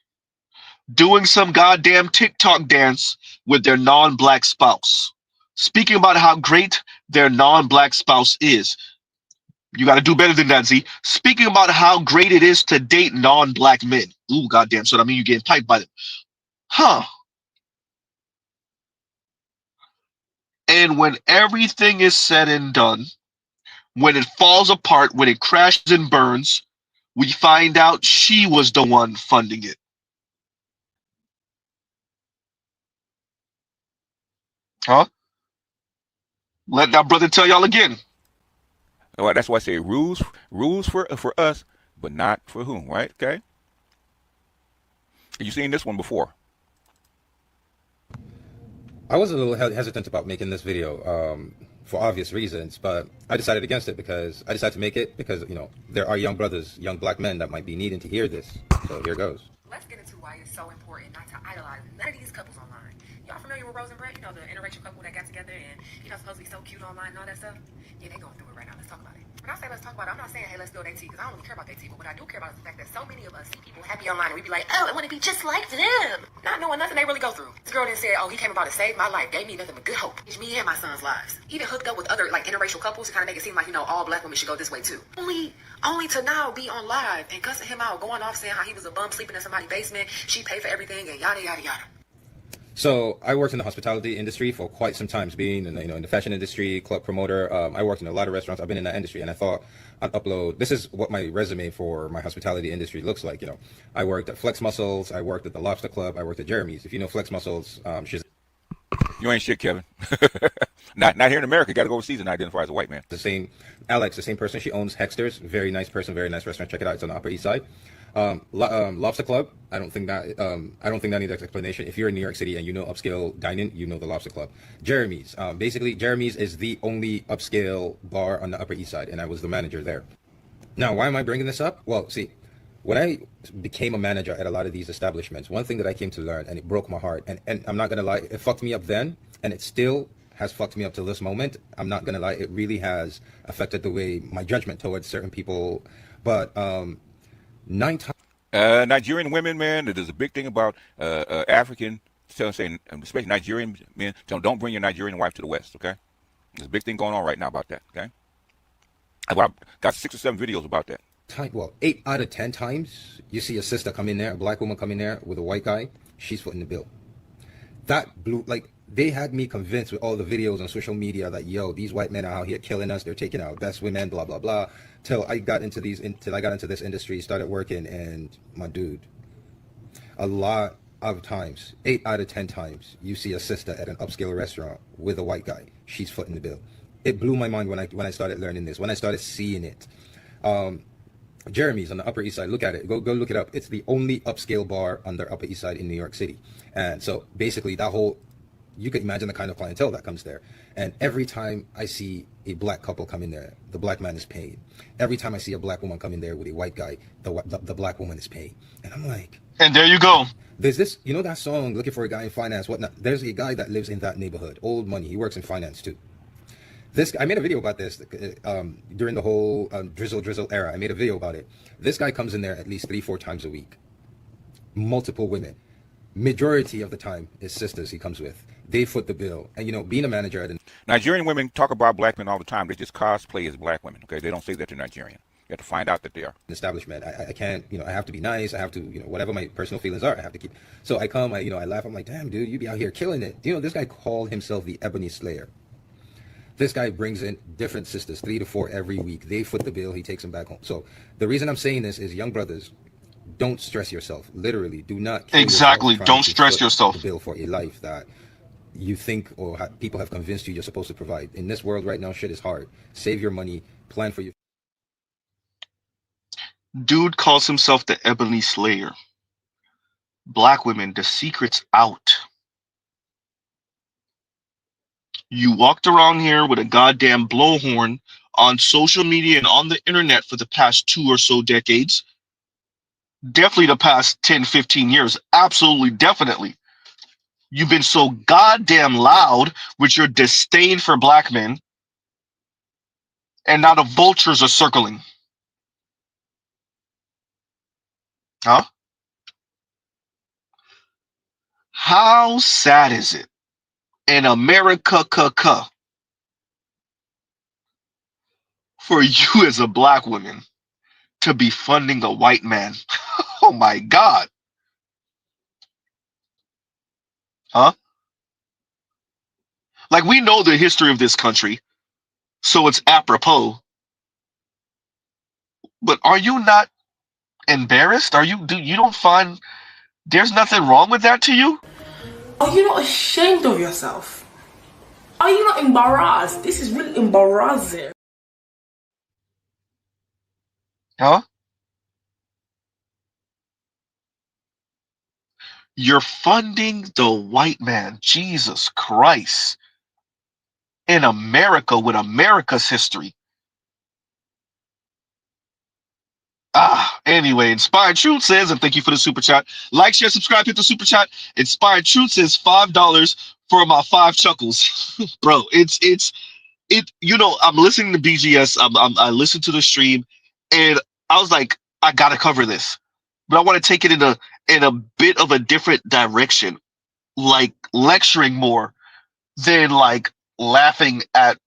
doing some goddamn TikTok dance with their non-black spouse, speaking about how great their non-black spouse is. You got to do better than that, Z. Speaking about how great it is to date non-black men. Ooh, goddamn. So that means you're getting piped by them. Huh. And when everything is said and done, when it falls apart, when it crashes and burns, we find out she was the one funding it. Huh? Let that brother tell y'all again. Well, that's why I say rules for us, but not for whom, right? Okay. You've seen this one before. I was a little hesitant about making this video for obvious reasons, but I decided against it because I decided to make it because, you know, there are young brothers, young black men that might be needing to hear this. So here goes. Let's get into why it's so important not to idolize none of these couples online. Y'all familiar with Rose and Brett? You know, the interracial couple that got together and, you know, supposed to be so cute online and all that stuff? Yeah, they going through it right now. Let's talk about it. When I say let's talk about it, I'm not saying, hey, let's spill their tea, because I don't really care about their tea. But what I do care about is the fact that so many of us see people happy online and we be like, oh, I want to be just like them. Not knowing nothing they really go through. This girl then said, oh, he came about to save my life, gave me nothing but good hope. It's me and my son's lives. Even hooked up with other, like, interracial couples to kind of make it seem like, you know, all black women should go this way, too. Only to now be on live and cussing him out, going off saying how he was a bum sleeping in somebody's basement, she paid for everything, and yada, yada, yada. So I worked in the hospitality industry for quite some time, being in, in the fashion industry, club promoter. I worked in a lot of restaurants. I've been in that industry, and I thought I'd upload. This is what my resume for my hospitality industry looks like. You know, I worked at Flex Muscles. I worked at the Lobster Club. I worked at Jeremy's. If you know Flex Muscles, she's You ain't shit, Kevin. not here in America. Got to go overseas and identify as a white man. the same. Alex, the same person. She owns Hexter's. Very nice person. Very nice restaurant. Check it out. It's on the Upper East Side. Lobster Club. I don't think that needs explanation. If you're in New York City and you know upscale dining, you know the Lobster Club. Jeremy's. Basically, Jeremy's is the only upscale bar on the Upper East Side, and I was the manager there. Now, why am I bringing this up? Well, see, when I became a manager at a lot of these establishments, one thing that I came to learn, and it broke my heart, and I'm not gonna lie, it fucked me up then, and it still has fucked me up till this moment. I'm not gonna lie, it really has affected the way my judgment towards certain people. But 9 times. Nigerian women, man, there's a big thing about African, saying, especially Nigerian men, don't bring your Nigerian wife to the West, okay? There's a big thing going on right now about that, okay? I've got 6 or 7 videos about that. 8 out of 10 times, you see a sister come in there, a black woman come in there with a white guy, she's footing the bill. That blew, like, they had me convinced with all the videos on social media that yo, these white men are out here killing us, they're taking our best women, blah blah blah. Till I got into this industry, started working, and my dude, a lot of times, 8 out of 10 times, you see a sister at an upscale restaurant with a white guy. She's footing the bill. It blew my mind when I started learning this, when I started seeing it. Jeremy's on the Upper East Side. Look at it. Go look it up. It's the only upscale bar on the Upper East Side in New York City. And so basically that whole, you can imagine the kind of clientele that comes there. And every time I see a black couple come in there, the black man is paying. Every time I see a black woman come in there with a white guy, the black woman is paying. And I'm like, And there you go. there's this, you know that song, Looking for a Guy in Finance, whatnot? There's a guy that lives in that neighborhood, old money. He works in finance too. I made a video about this during the whole drizzle era. I made a video about it. This guy comes in there at least 3-4 times a week. Multiple women. Majority of the time is sisters he comes with. They foot the bill. And you know, being a manager at Nigerian women talk about black men all the time. They just cosplay as black women. Okay, they don't say that they're Nigerian. You have to find out that they are. an establishment, I can't, you know, I have to be nice. I have to, you know, whatever my personal feelings are, I have to keep. So I come, I laugh. I'm like, damn, dude, you be out here killing it. You know, this guy called himself the Ebony Slayer. This guy brings in different sisters, 3 to 4 every week. They foot the bill. He takes them back home. So the reason I'm saying this is, young brothers, don't stress yourself. Literally, do not kill Exactly. yourself Don't trying to stress foot yourself. the bill for a life that you think or people have convinced you you're supposed to provide. In this world right now, shit is hard. Save your money. Plan for your. Dude calls himself the Ebony Slayer. Black women, the secret's out. You walked around here with a goddamn blowhorn on social media and on the internet for the past 2 or so decades. Definitely the past 10, 15 years. Absolutely, definitely. You've been so goddamn loud with your disdain for black men, and now the vultures are circling. Huh? How sad is it in America for you as a black woman to be funding a white man? Oh my God. Huh? Like, we know the history of this country, so it's apropos. But are you not embarrassed? You don't find there's nothing wrong with that to you? Are you not ashamed of yourself? Are you not embarrassed? This is really embarrassing. Huh? You're funding the white man, Jesus Christ, in America with America's history. Anyway, Inspired Truth says, and thank you for the super chat. Like, share, subscribe, hit the super chat. Inspired Truth says $5 for my 5 chuckles. Bro, you know, I'm listening to BGS. I listened to the stream, and I was like, I gotta cover this, but I want to take it in a bit of a different direction, like lecturing more than like laughing at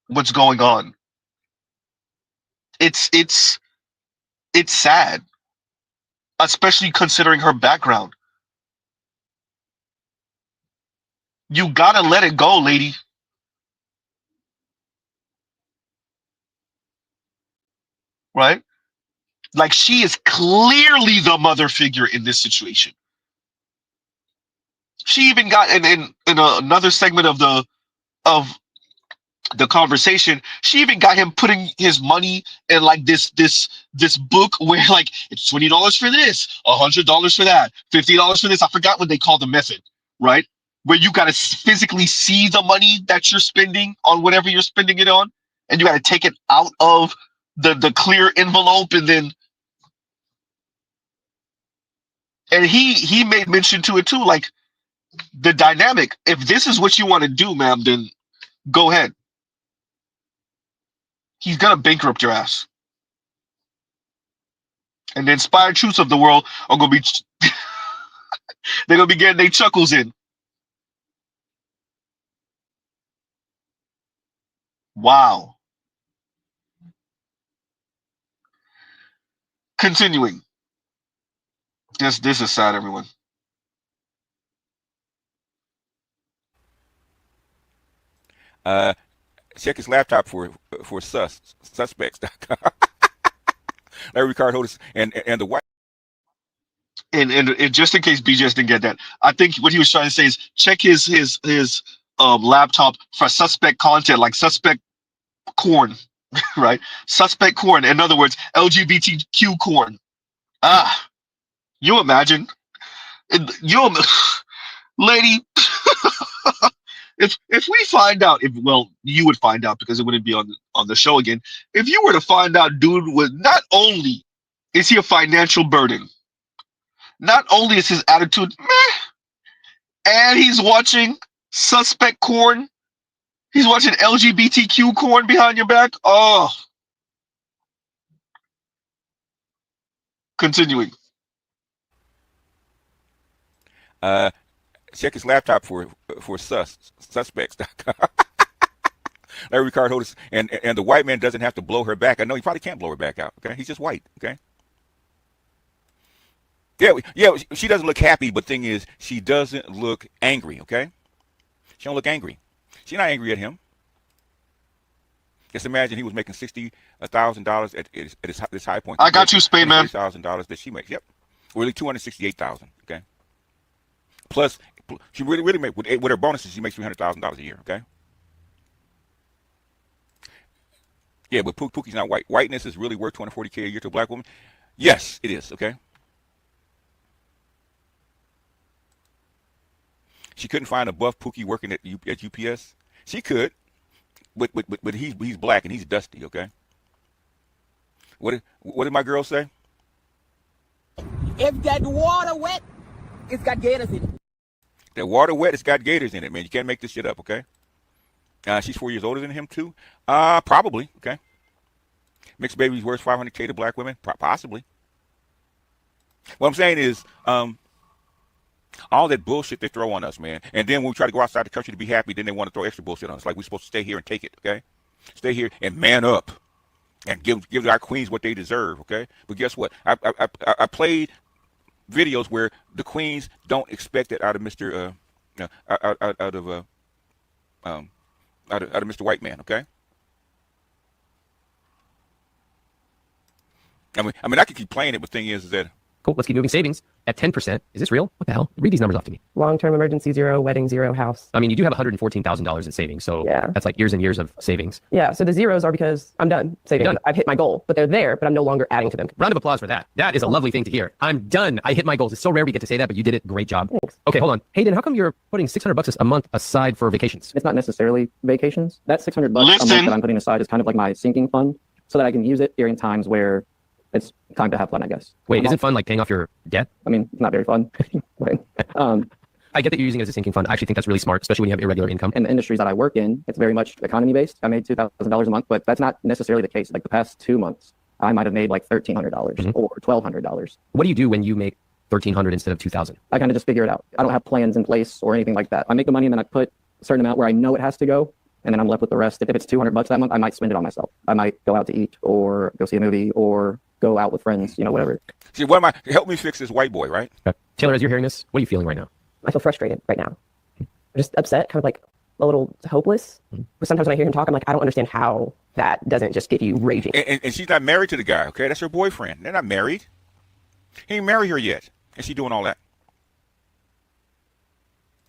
what's going on. It's sad, especially considering her background. You gotta let it go, lady. Right? Like, she is clearly the mother figure in this situation. She even got in another segment of the conversation, she even got him putting his money in like this book where like it's $20 for this, $100 for that, $50 for this. I forgot what they call the method, right? Where you gotta physically see the money that you're spending on whatever you're spending it on, and you gotta take it out of the clear envelope, and he made mention to it too, like the dynamic. If this is what you want to do, ma'am, then go ahead. He's gonna bankrupt your ass. And the Inspired Truths of the world are gonna be they're gonna be getting their chuckles in. Wow. Continuing. This is sad, everyone. Check his laptop for suspects.com. Larry Card holders and the white. And just in case BJS didn't get that, I think what he was trying to say is check his laptop for suspect content, like suspect corn, right? Suspect corn. In other words, LGBTQ corn. Ah, you imagine? You, lady. If we find out, if well, you would find out because it wouldn't be on the show again. If you were to find out, dude, was not only is he a financial burden, not only is his attitude meh, and he's watching suspect corn, he's watching LGBTQ corn behind your back. Oh, continuing. Check his laptop for suspects.com. Larry Card holders and the white man doesn't have to blow her back. I know he probably can't blow her back out. Okay, he's just white. Okay. Yeah, she doesn't look happy, but thing is, she doesn't look angry, okay? She don't look angry. She's not angry at him. Just imagine he was making $60,000 at this high point. I got you, Spain man. $60,000 that she makes. Yep, really $268,000. Okay. Plus, she really make with her bonuses, she makes $300,000 a year. Okay. Yeah, but Pookie's not white. Whiteness is really worth $240K a year to a black woman. Yes, it is. Okay. She couldn't find a buff Pookie working at UPS. She could, but he's black and he's dusty. Okay. What did my girl say? If that water wet, it's got gators in it. That water wet, it's got gators in it, man. You can't make this shit up. Okay. She's 4 years older than him too. Probably. Okay. Mixed baby's worth $500K to black women. Possibly. What I'm saying is, all that bullshit they throw on us, man. And then when we try to go outside the country to be happy, then they want to throw extra bullshit on us. Like we're supposed to stay here and take it, okay? Stay here and man up and give our queens what they deserve, okay? But guess what? I played videos where the queens don't expect it out of Mr. Out of Mr. White Man, okay? I mean, I could keep playing it, but the thing is that. Cool. Let's keep moving. Savings at 10%. Is this real? What the hell? Read these numbers off to me. Long-term emergency 0, wedding 0, house. I mean, you do have $114,000 in savings, so Yeah. that's like years and years of savings. Yeah, so the zeros are because I'm done saving. Done. I've hit my goal, but they're there, but I'm no longer adding to them. Round of applause for that. That is a lovely thing to hear. I'm done. I hit my goals. It's so rare we get to say that, but you did it. Great job. Thanks. Okay, hold on. Hayden, how come you're putting $600 a month aside for vacations? It's not necessarily vacations. That $600 a month Listen. that I'm putting aside is kind of like my sinking fund so that I can use it during times where it's time to have fun, I guess. Wait, isn't fun like paying off your debt? I mean, it's not very fun. But, I get that you're using it as a sinking fund. I actually think that's really smart, especially when you have irregular income. in the industries that I work in, it's very much economy based. I made $2,000 a month, but that's not necessarily the case. Like the past 2 months, I might have made like $1,300 or $1,200. What do you do when you make $1,300 instead of $2,000? I kind of just figure it out. I don't have plans in place or anything like that. I make the money and then I put a certain amount where I know it has to go, and then I'm left with the rest. If it's $200 that month, I might spend it on myself. I might go out to eat or go see a movie or go out with friends, whatever. See, help me fix this white boy, right? Okay. Taylor, as you're hearing this, what are you feeling right now? I feel frustrated right now. I'm just upset, kind of like a little hopeless. But sometimes when I hear him talk, I'm like, I don't understand how that doesn't just get you raging. And she's not married to the guy, okay? That's her boyfriend. They're not married. He ain't married her yet. And she's doing all that.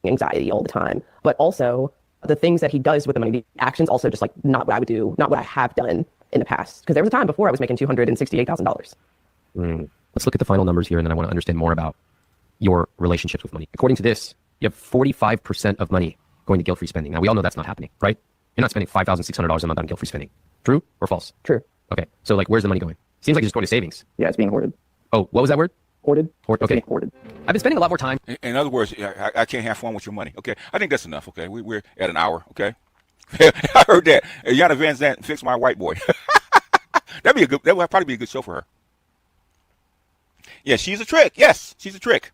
Anxiety all the time. But also, the things that he does with the money, the actions also just like not what I would do, not what I have done in the past. Because there was a time before I was making $268,000. Let's look at the final numbers here, and then I want to understand more about your relationships with money. According to this, you have 45% of money going to guilt-free spending. Now, we all know that's not happening, right? You're not spending $5,600 a month on guilt-free spending. True or false? True. Okay, so like, where's the money going? Seems like it's just going to savings. Yeah, it's being hoarded. Oh, what was that word? Hoarded? Okay. It's being hoarded. I've been spending a lot more time. In other words, I can't have fun with your money. Okay, I think that's enough. Okay, we're at an hour. Okay, I heard that. Yana Van Zandt fix my white boy. That would probably be a good show for her. Yeah, she's a trick. Yes, she's a trick.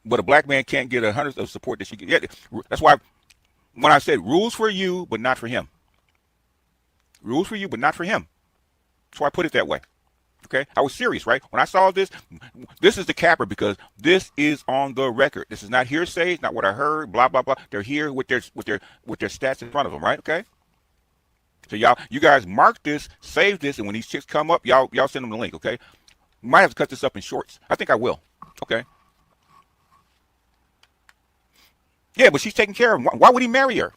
But a black man can't get 100 of support that she get. Yeah, that's why when I said rules for you, but not for him. Rules for you, but not for him. That's why I put it that way. Okay, I was serious, right? When I saw this, this is the capper because this is on the record. This is not hearsay. It's not what I heard. Blah blah blah. They're here with their stats in front of them, right? Okay. So you guys mark this, save this, and when these chicks come up, y'all send them the link. Okay. Might have to cut this up in shorts. I think I will. Okay. Yeah, but she's taking care of him. Why would he marry her?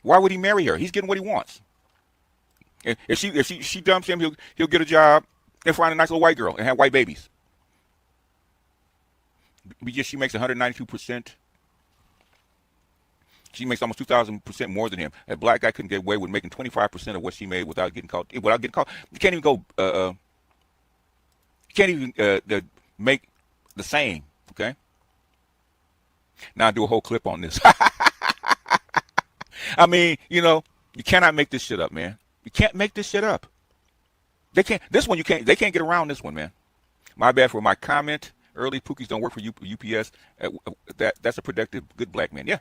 Why would he marry her? He's getting what he wants. If she dumps him, he'll get a job and find a nice little white girl and have white babies. She makes 192%. She makes almost 2,000% more than him. A black guy couldn't get away with making 25% of what she made without getting caught. Without getting caught, you can't even go. You can't even make the same. Okay. Now I do a whole clip on this. I mean, you cannot make this shit up, man. You can't make this shit up. They can't. This one you can't. They can't get around this one, man. My bad for my comment. Early Pookies don't work for UPS. That's a productive, good black man. Yeah.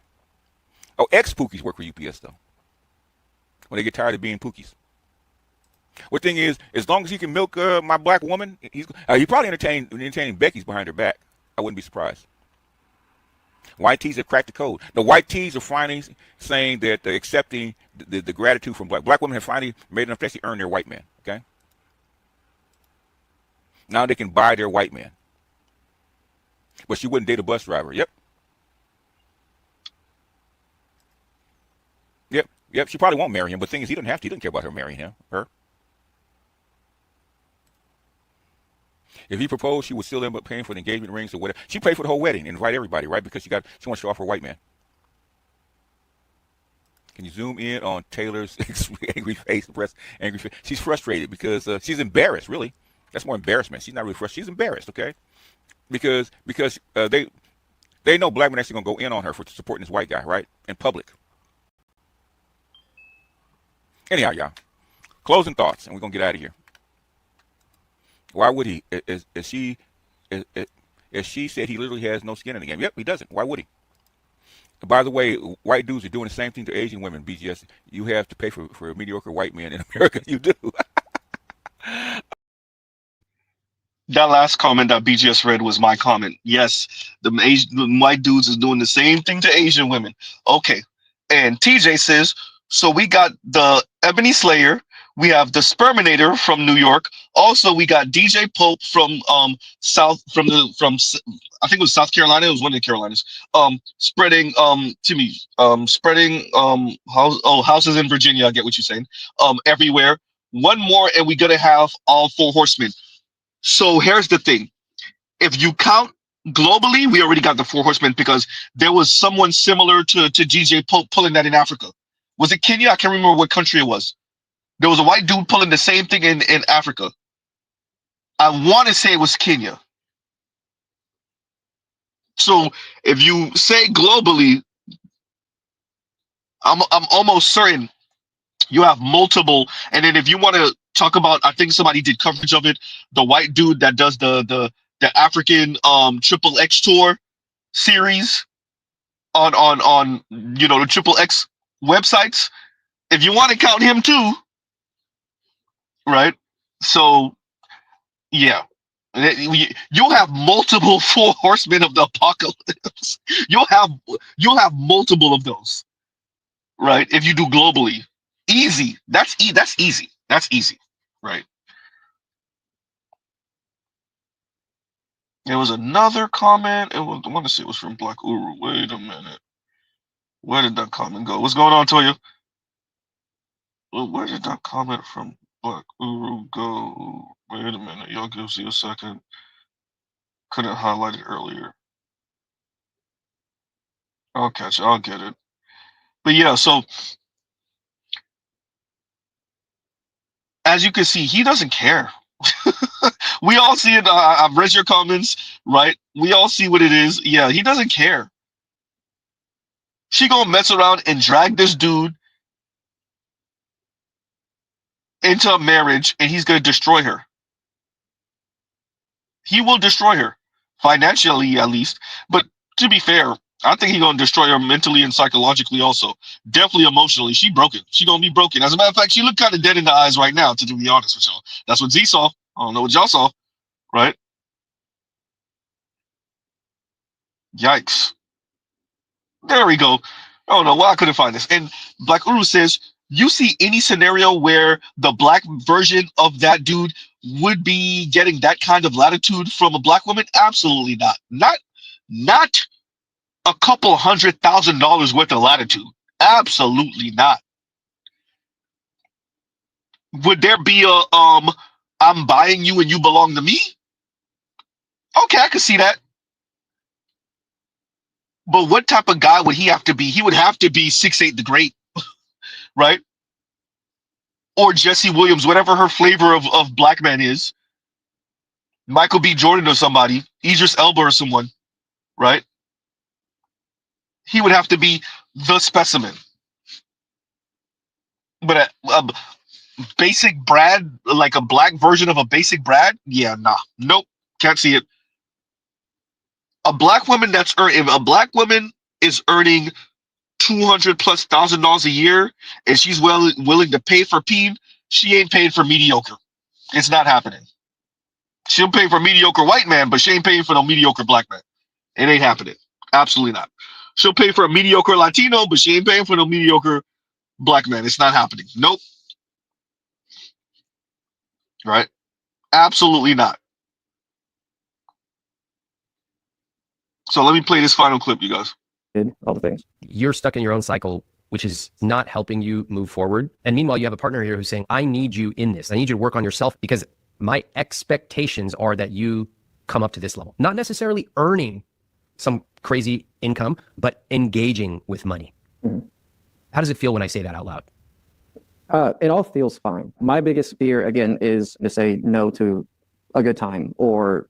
Oh, ex-Pookies work for UPS though. When they get tired of being Pookies. What thing is, as long as he can milk my black woman, he probably entertaining Becky's behind her back. I wouldn't be surprised. White tees have cracked the code. The white tees are finally saying that they're accepting the gratitude from black women have finally made enough to actually earn their white man. Okay. Now they can buy their white man. But she wouldn't date a bus driver. Yep. Yep. She probably won't marry him. But the thing is, he doesn't have to. He doesn't care about her marrying her. If he proposed, she would still end up paying for the engagement rings or whatever. She paid for the whole wedding and invite everybody, right? Because she wants to show off her white man. Can you zoom in on Taylor's angry face, angry face? She's frustrated because she's embarrassed, really. That's more embarrassment. She's not really frustrated. She's embarrassed, okay? Because they know black men actually going to go in on her for supporting this white guy, right? In public. Anyhow, y'all. Closing thoughts, and we're going to get out of here. Why would he? As she said, he literally has no skin in the game. Yep, he doesn't. Why would he? By the way, white dudes are doing the same thing to Asian women. BGS, you have to pay for a mediocre white man in America. You do. That last comment that BGS read was my comment. Yes, the white dudes is doing the same thing to Asian women. Okay. And TJ says, so we got the Ebony Slayer. We have the Sperminator from New York. Also, we got DJ Pope from I think it was South Carolina. It was one of the Carolinas. Spreading houses in Virginia. I get what you're saying. Everywhere. One more, and we're gonna have all 4 horsemen. So here's the thing. If you count globally, we already got the 4 horsemen because there was someone similar to DJ Pope pulling that in Africa. Was it Kenya? I can't remember what country it was. There was a white dude pulling the same thing in Africa. I want to say it was Kenya. So if you say globally, I'm almost certain you have multiple. And then if you want to talk about, I think somebody did coverage of it, the white dude that does the African Triple X tour series on the Triple X websites. If you want to count him too. Right, so yeah, you'll have multiple 4 horsemen of the apocalypse. You'll have multiple of those, right? If you do globally, easy. That's easy. That's easy, right? There was another comment. I want to see it was from Black Uru. Wait a minute, where did that comment go? What's going on, Toya? Well, where did that comment from Black Uru go? Wait a minute, y'all give me a second. Couldn't highlight it earlier. I'll catch it. I'll get it. But yeah, so as you can see, he doesn't care. We all see it. I've read your comments, right? We all see what it is. Yeah, he doesn't care. She gonna mess around and drag this dude into a marriage, and he's gonna destroy her. He will destroy her, financially at least. But to be fair, I think he gonna destroy her mentally and psychologically also. Definitely emotionally. She broken. She gonna be broken. As a matter of fact, she look kind of dead in the eyes right now, to be honest with y'all. That's what Z saw. I don't know what y'all saw, right? Yikes. There we go. Oh no, well, I couldn't find this. And Black Uru says, you see any scenario where the black version of that dude would be getting that kind of latitude from a black woman? Absolutely not. Not a couple $100,000 worth of latitude. Absolutely not. Would there be a I'm buying you and you belong to me? Okay, I could see that. But what type of guy would he have to be? He would have to be 6'8" the Great, right? Or Jesse Williams, whatever her flavor of black man is. Michael B. Jordan or somebody, Idris Elba or someone, right? He would have to be the specimen. But a basic Brad, like a black version of a basic Brad, yeah, nah, nope, can't see it. A black woman if a black woman is earning $200,000+ a year and she's willing to pay for peen, she ain't paying for mediocre. It's not happening. She'll pay for mediocre white man, but she ain't paying for no mediocre black man. It ain't happening. Absolutely not. She'll pay for a mediocre Latino, but she ain't paying for no mediocre black man. It's not happening. Nope. Right? Absolutely not. So let me play this final clip, you guys. All the things. You're stuck in your own cycle, which is not helping you move forward. And meanwhile, you have a partner here who's saying, I need you in this. I need you to work on yourself because my expectations are that you come up to this level. Not necessarily earning some crazy income, but engaging with money. Mm-hmm. How does it feel when I say that out loud? It all feels fine. My biggest fear, again, is to say no to a good time or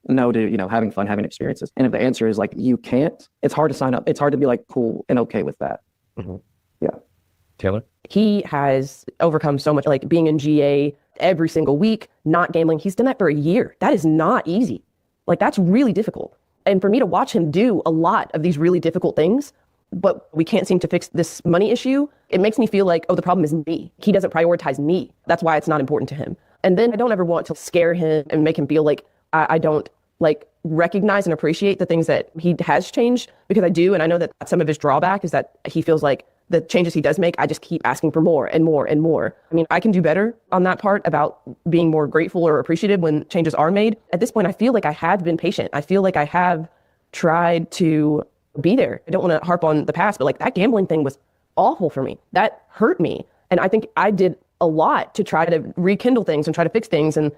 no to, having fun, having experiences. And if the answer is like, you can't, it's hard to sign up. It's hard to be like, cool and okay with that. Mm-hmm. Yeah. Taylor? He has overcome so much, like being in GA every single week, not gambling. He's done that for a year. That is not easy. Like, that's really difficult. And for me to watch him do a lot of these really difficult things, but we can't seem to fix this money issue, it makes me feel like, oh, the problem is me. He doesn't prioritize me. That's why it's not important to him. And then I don't ever want to scare him and make him feel like I don't like recognize and appreciate the things that he has changed, because I do. And I know that some of his drawback is that he feels like the changes he does make, I just keep asking for more and more and more. I mean, I can do better on that part about being more grateful or appreciative when changes are made. At this point, I feel like I have been patient. I feel like I have tried to be there. I don't want to harp on the past, but like that gambling thing was awful for me. That hurt me. And I think I did a lot to try to rekindle things and try to fix things and,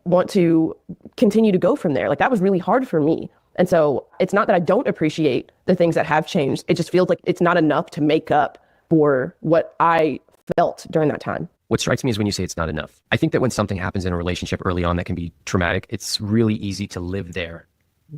want to continue to go from there. Like that was really hard for me. And so it's not that I don't appreciate the things that have changed. It just feels like it's not enough to make up for what I felt during that time. What strikes me is when you say it's not enough. I think that when something happens in a relationship early on that can be traumatic, it's really easy to live there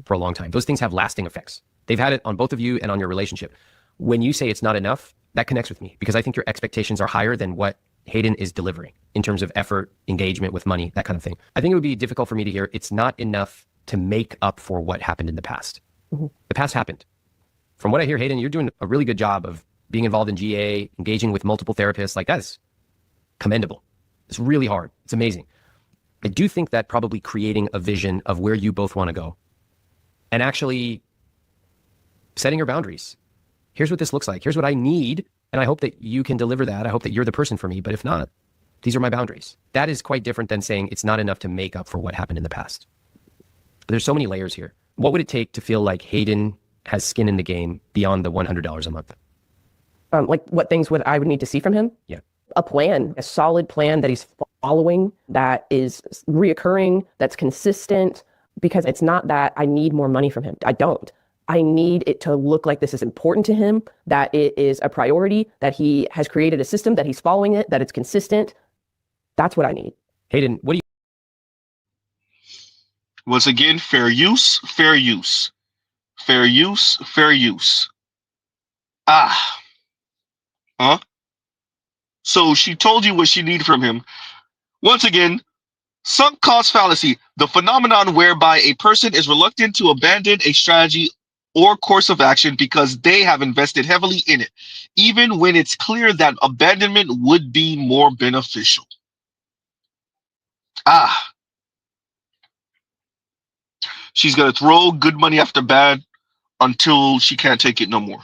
for a long time. Those things have lasting effects. They've had it on both of you and on your relationship. When you say it's not enough, that connects with me because I think your expectations are higher than what Hayden is delivering in terms of effort, engagement with money, that kind of thing. I think it would be difficult for me to hear it's not enough to make up for what happened in the past. Mm-hmm. The past happened. From what I hear, Hayden, you're doing a really good job of being involved in GA, engaging with multiple therapists. Like, that's commendable. It's really hard. It's amazing. I do think that probably creating a vision of where you both want to go and actually setting your boundaries. Here's what this looks like. Here's what I need. And I hope that you can deliver that. I hope that you're the person for me. But if not, these are my boundaries. That is quite different than saying it's not enough to make up for what happened in the past. There's so many layers here. What would it take to feel like Hayden has skin in the game beyond the $100 a month? Like what things I would need to see from him? Yeah. A plan, a solid plan that he's following, that is reoccurring, that's consistent, because it's not that I need more money from him. I don't. I need it to look like this is important to him, that it is a priority, that he has created a system, that he's following it, that it's consistent. That's what I need. Hayden, what do you? Once again, fair use, fair use. Fair use, fair use. Huh? So she told you what she needed from him. Once again, sunk cost fallacy, the phenomenon whereby a person is reluctant to abandon a strategy or course of action because they have invested heavily in it, even when it's clear that abandonment would be more beneficial. Ah, she's going to throw good money after bad until she can't take it no more.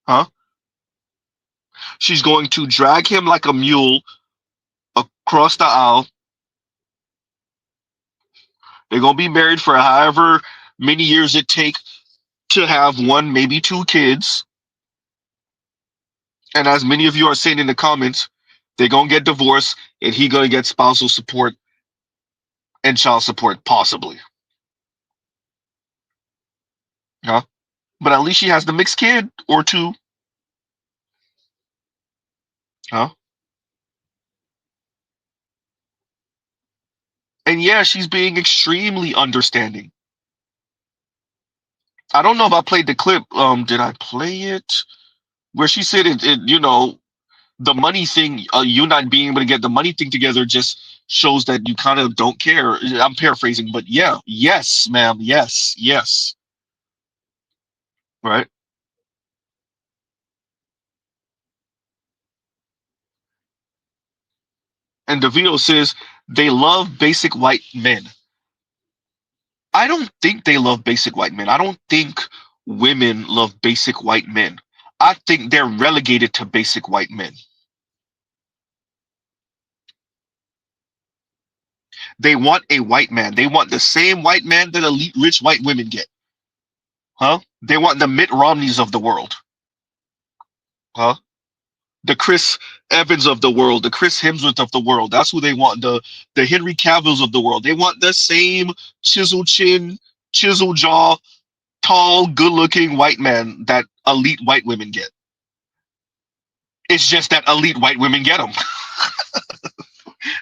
Huh? She's going to drag him like a mule across the aisle. They're going to be married for however many years it takes to have one, maybe two kids. And as many of you are saying in the comments, they're going to get divorced and he's going to get spousal support and child support, possibly. Huh? But at least she has the mixed kid or two. Huh? And yeah, she's being extremely understanding. I don't know if I played the clip. Did I play it? Where she said the money thing, you not being able to get the money thing together just shows that you kind of don't care. I'm paraphrasing, but yeah, yes, ma'am, yes. Right? And DeVito says they love basic white men. I don't think they love basic white men. I don't think women love basic white men. I think they're relegated to basic white men. They want a white man. They want the same white man that elite rich white women get. Huh? They want the Mitt Romneys of the world. Huh? The Chris Evans of the world, the Chris Hemsworth of the world. That's who they want. The Henry Cavills of the world. They want the same chisel chin, chisel jaw, tall, good-looking white man that elite white women get. It's just that elite white women get them.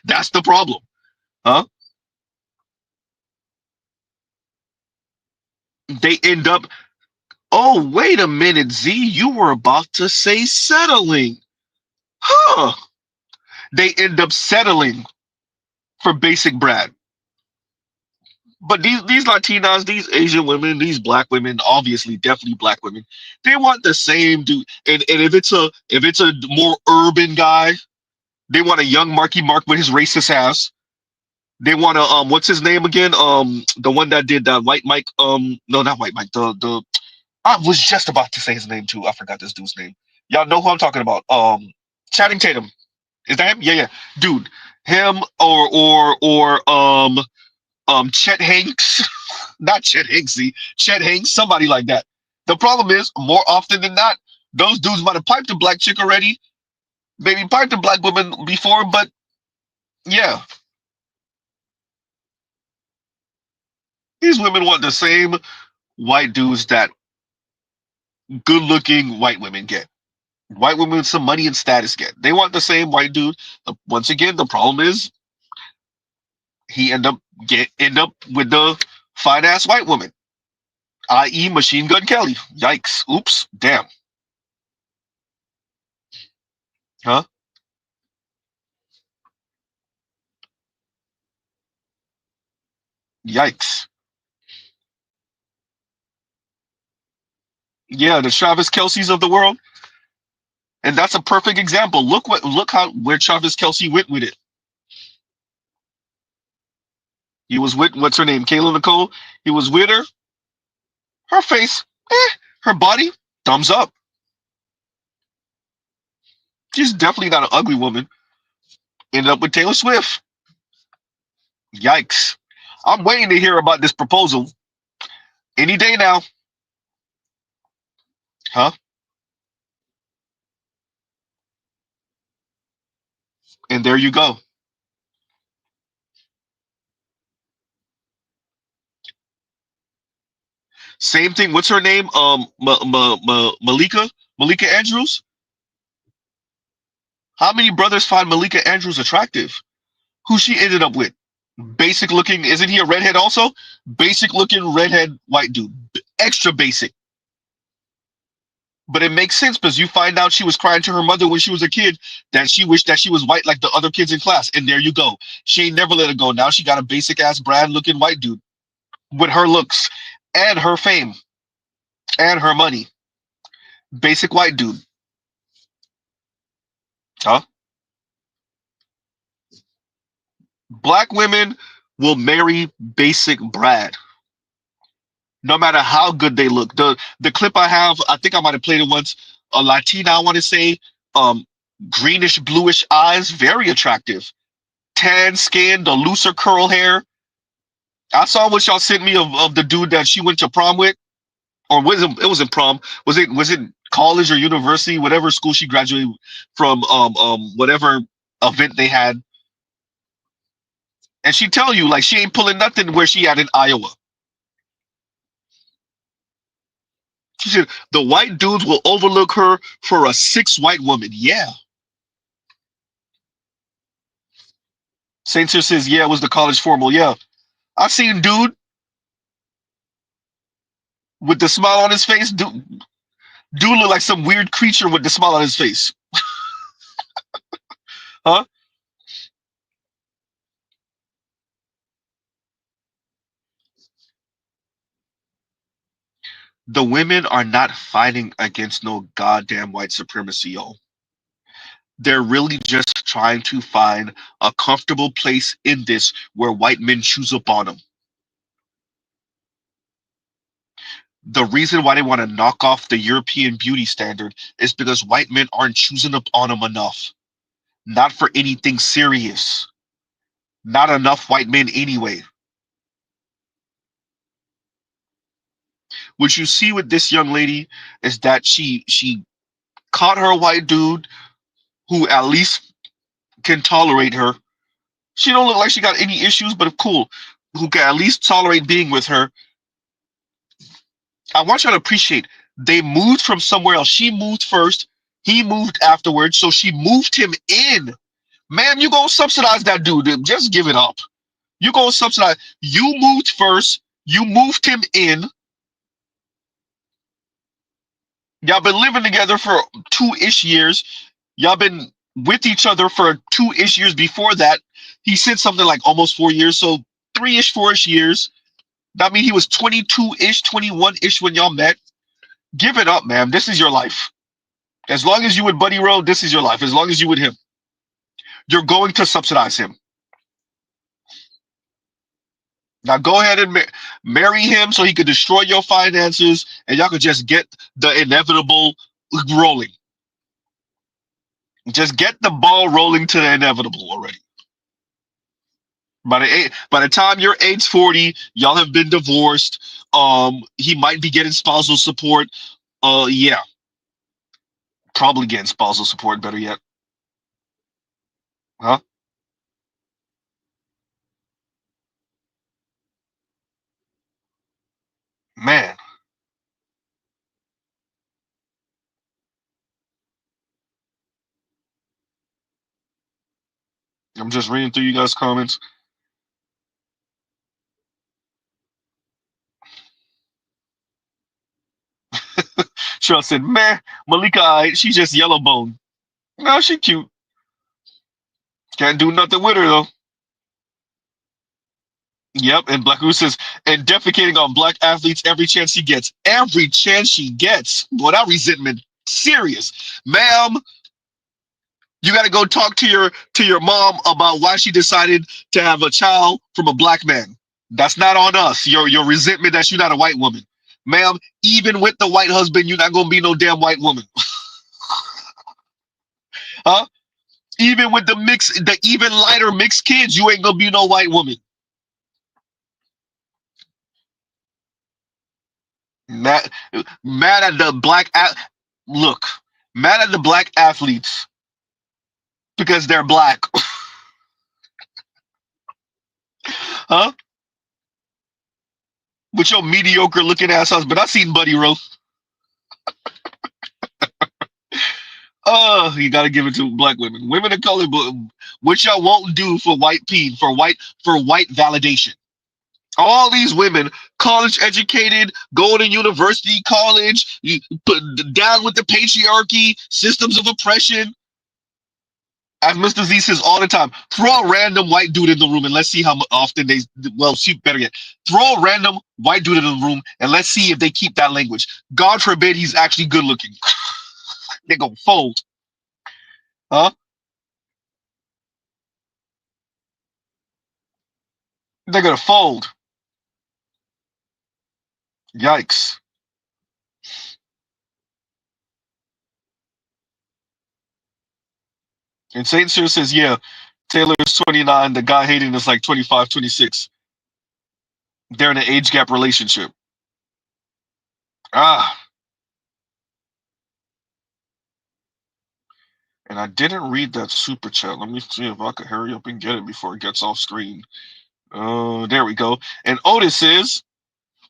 That's the problem. Huh? They end up, oh, wait a minute, Z, you were about to say settling. Huh. They end up settling for basic Brad. But these Latinas, these Asian women, these black women, obviously, definitely black women, they want the same dude. And if it's a more urban guy, they want a young Marky Mark with his racist ass. They want to what's his name again? The one that did that White Mike. No, not White Mike. The I was just about to say his name too. I forgot this dude's name. Y'all know who I'm talking about. Channing Tatum. Is that him? Yeah. Dude, him or Chet Hanks. Not Chet Hanksy. Chet Hanks, somebody like that. The problem is, more often than not, those dudes might have piped a black chick already. Maybe piped a black woman before, but yeah. These women want the same white dudes that good-looking white women get. White women with some money and status get. They want the same white dude. Once again, the problem is he end up with the fine-ass white woman, i.e. Machine Gun Kelly. Yikes. Oops. Damn. Huh? Yikes. Yeah, the Travis Kelce's of the world. And that's a perfect example. Look where Travis Kelce went with it. He was with, what's her name? Kayla Nicole. He was with her. Her face, her body, thumbs up. She's definitely not an ugly woman. Ended up with Taylor Swift. Yikes. I'm waiting to hear about this proposal. Any day now. Huh? And there you go. Same thing. What's her name? Malika Andrews. How many brothers find Malika Andrews attractive? Who she ended up with? Basic looking. Isn't he a redhead also? Basic looking redhead white dude. Extra basic. But it makes sense because you find out she was crying to her mother when she was a kid that she wished that she was white like the other kids in class. And there you go. She ain't never let it go. Now she got a basic ass Brad looking white dude. with her looks and her fame and her money. Basic white dude. Huh? Black women will marry basic Brad, no matter how good they look. The clip I have, I think I might have played it once. A Latina, I want to say, greenish bluish eyes, very attractive. Tan skin, the looser curl hair. I saw what y'all sent me of the dude that she went to prom with, or it wasn't prom. Was it college or university, whatever school she graduated from, whatever event they had. And she tell you like she ain't pulling nothing where she at in Iowa. She said the white dudes will overlook her for a 6 white woman. Yeah. Saint Cyr says, yeah, it was the college formal. Yeah. I seen dude with the smile on his face. Dude look like some weird creature with the smile on his face. Huh? The women are not fighting against no goddamn white supremacy, yo. They're really just trying to find a comfortable place in this where white men choose upon them. The reason why they want to knock off the European beauty standard is because white men aren't choosing up on them enough. Not for anything serious. Not enough white men anyway. What you see with this young lady is that she caught her white dude who at least can tolerate her. She don't look like she got any issues, but cool. Who can at least tolerate being with her. I want you to appreciate they moved from somewhere else. She moved first. He moved afterwards. So she moved him in. Ma'am, you gonna subsidize that dude. Just give it up. You gonna subsidize. You moved first. You moved him in. Y'all been living together for 2-ish years. Y'all been with each other for 2-ish years before that. He said something like almost 4 years. So 3-ish, 4-ish years. That means he was 22-ish, 21-ish when y'all met. Give it up, ma'am. This is your life. As long as you with Buddy Road, this is your life. As long as you with him, you're going to subsidize him. Now go ahead and marry him so he could destroy your finances and y'all could just get the inevitable rolling. Just get the ball rolling to the inevitable already. By the time you're age 40, y'all have been divorced. He might be getting spousal support. Yeah. Probably getting spousal support, better yet. Huh? Man. I'm just reading through you guys' comments. Cheryl said, man, Malika, she's just yellow bone. No, she cute. Can't do nothing with her, though. Yep, and Black Goose says, and defecating on black athletes every chance she gets. Every chance she gets. Boy, that resentment, serious. Ma'am, you got to go talk to your mom about why she decided to have a child from a black man. That's not on us. Your resentment that you're not a white woman. Ma'am, even with the white husband, you're not going to be no damn white woman. Huh? Even with the even lighter mixed kids, you ain't going to be no white woman. Mad at the look, mad at the black athletes because they're black. Huh? With your mediocre looking ass husband. I seen Buddy Rowe. Oh, you gotta give it to black women. Women of color, which y'all won't do for white validation. All these women, college educated, going to university, college, you put down with the patriarchy, systems of oppression. As Mr. Z says all the time, throw a random white dude in the room and let's see how often they, well, she better yet, throw a random white dude in the room and let's see if they keep that language. God forbid he's actually good looking. They gonna fold. Huh? They're gonna fold. Yikes. And Saint Sir says, yeah, Taylor's 29, the guy hating is like 25, 26. They're in an age gap relationship. Ah. And I didn't read that super chat. Let me see if I could hurry up and get it before it gets off screen. There we go. And Otis says,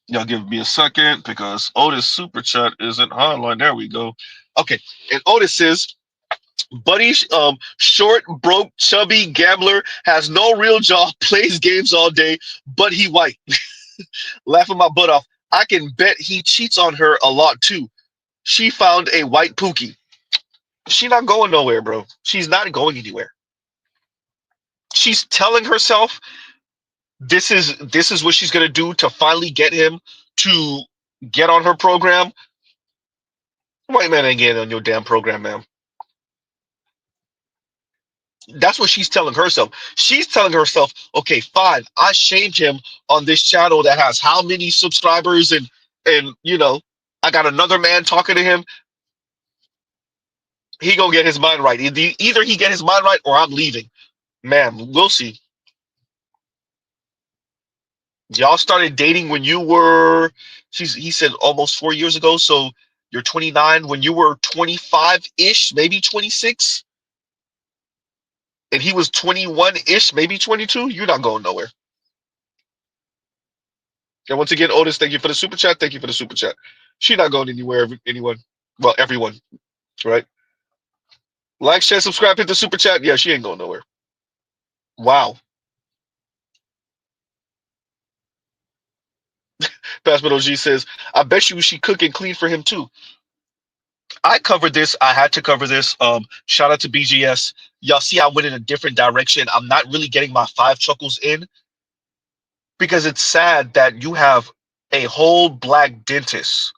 y'all give me a second because Otis super chat isn't highlighted. There we go. Okay. And Otis says, Buddy, short, broke, chubby gambler, has no real job, plays games all day, but he white. Laughing my butt off. I can bet he cheats on her a lot too. She found a white pookie. She's not going nowhere, bro. She's not going anywhere. She's telling herself this is what she's gonna do to finally get him to get on her program. White man ain't getting on your damn program, man. That's what she's telling herself. She's telling herself, okay, fine, I shamed him on this channel that has how many subscribers and you know, I got another man talking to him. He gonna get his mind right. Either he get his mind right or I'm leaving. Man, we'll see. Y'all started dating when you were, he said almost 4 years ago. So you're 29 when you were 25-ish, maybe 26. And he was 21-ish, maybe 22. You're not going nowhere. And once again, Otis, thank you for the super chat. Thank you for the super chat. She's not going anywhere, anyone. Well, everyone, right? Like, share, subscribe, hit the super chat. Yeah, she ain't going nowhere. Wow. Passman OG says, I bet you she cook and clean for him too. I covered this. I had to cover this. Shout out to BGS. Y'all see I went in a different direction. I'm not really getting my 5 chuckles in because it's sad that you have a whole black dentist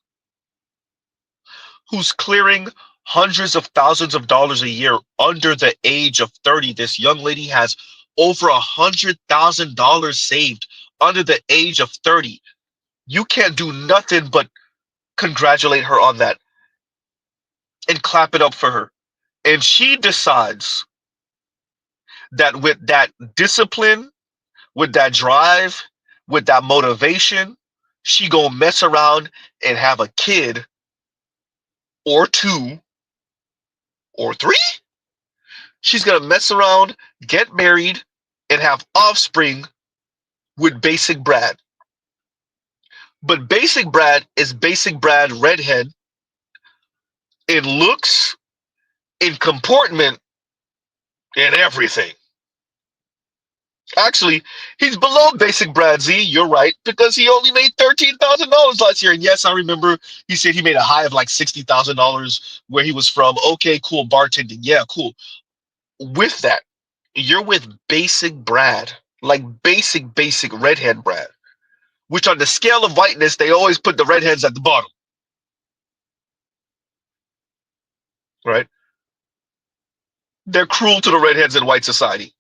who's clearing hundreds of thousands of dollars a year under the age of 30. This young lady has over $100,000 saved under the age of 30. You can't do nothing but congratulate her on that and clap it up for her. And she decides that with that discipline, with that drive, with that motivation, she gonna mess around and have a kid or 2 or 3. She's gonna mess around, get married, and have offspring with Basic Brad. But Basic Brad is Basic Brad redhead in looks, in comportment, in everything. Actually, he's below Basic Brad Z. You're right, because he only made $13,000 last year. And yes, I remember he said he made a high of like $60,000 where he was from. Okay, cool, bartending. Yeah, cool. With that, you're with Basic Brad, like basic redhead Brad, which on the scale of whiteness, they always put the redheads at the bottom, right? They're cruel to the redheads in white society.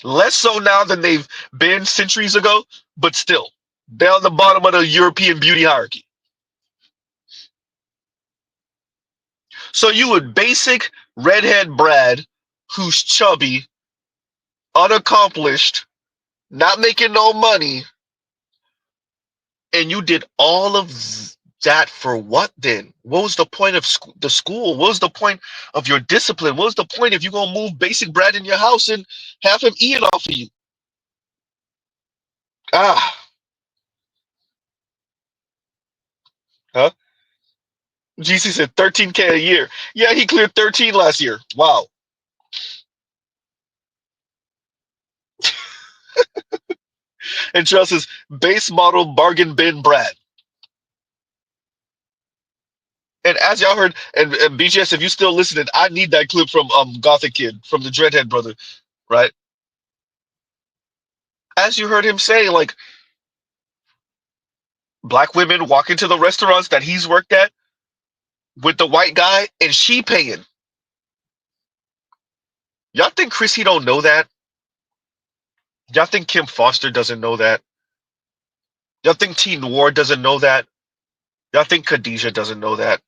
Less so now than they've been centuries ago, but still, they're on the bottom of the European beauty hierarchy. So you would basic redhead Brad, who's chubby, unaccomplished, not making no money, and you did all of that for what then? What was the point of the school? What was the point of your discipline? What was the point if you're going to move Basic Brad in your house and have him eat it off of you? Ah. Huh? GC said 13K a year. Yeah, he cleared 13 last year. Wow. And Charles says base model bargain bin Brad. And as y'all heard, and BGS, if you still listening, I need that clip from Gothic Kid from the Dreadhead brother, right? As you heard him say, like, black women walk into the restaurants that he's worked at with the white guy, and she paying. Y'all think Chrissy don't know that? Y'all think Kim Foster doesn't know that? Y'all think T Noir doesn't know that? Y'all think Khadijah doesn't know that?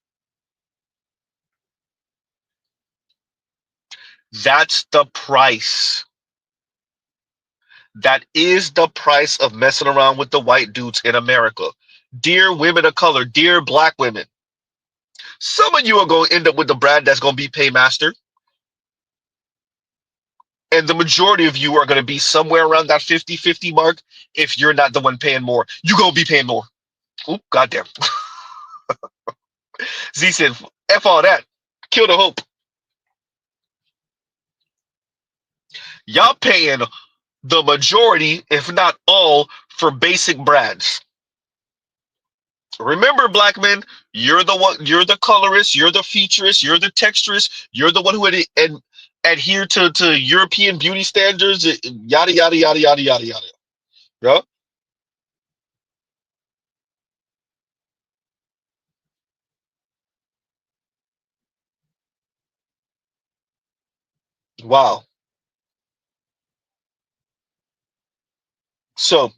That's the price. That is the price of messing around with the white dudes in America. Dear women of color, dear black women, some of you are going to end up with the brand that's going to be paymaster. And the majority of you are going to be somewhere around that 50-50 mark if you're not the one paying more. You're going to be paying more. Oop, goddamn. Z said, F all that. Kill the hope. Y'all paying the majority, if not all, for basic brands. Remember, black men, you're the one, you're the colorist, you're the featurist, you're the texturist, you're the one who adhere to European beauty standards, yada yada yada yada yada yada. Yeah? Wow. So,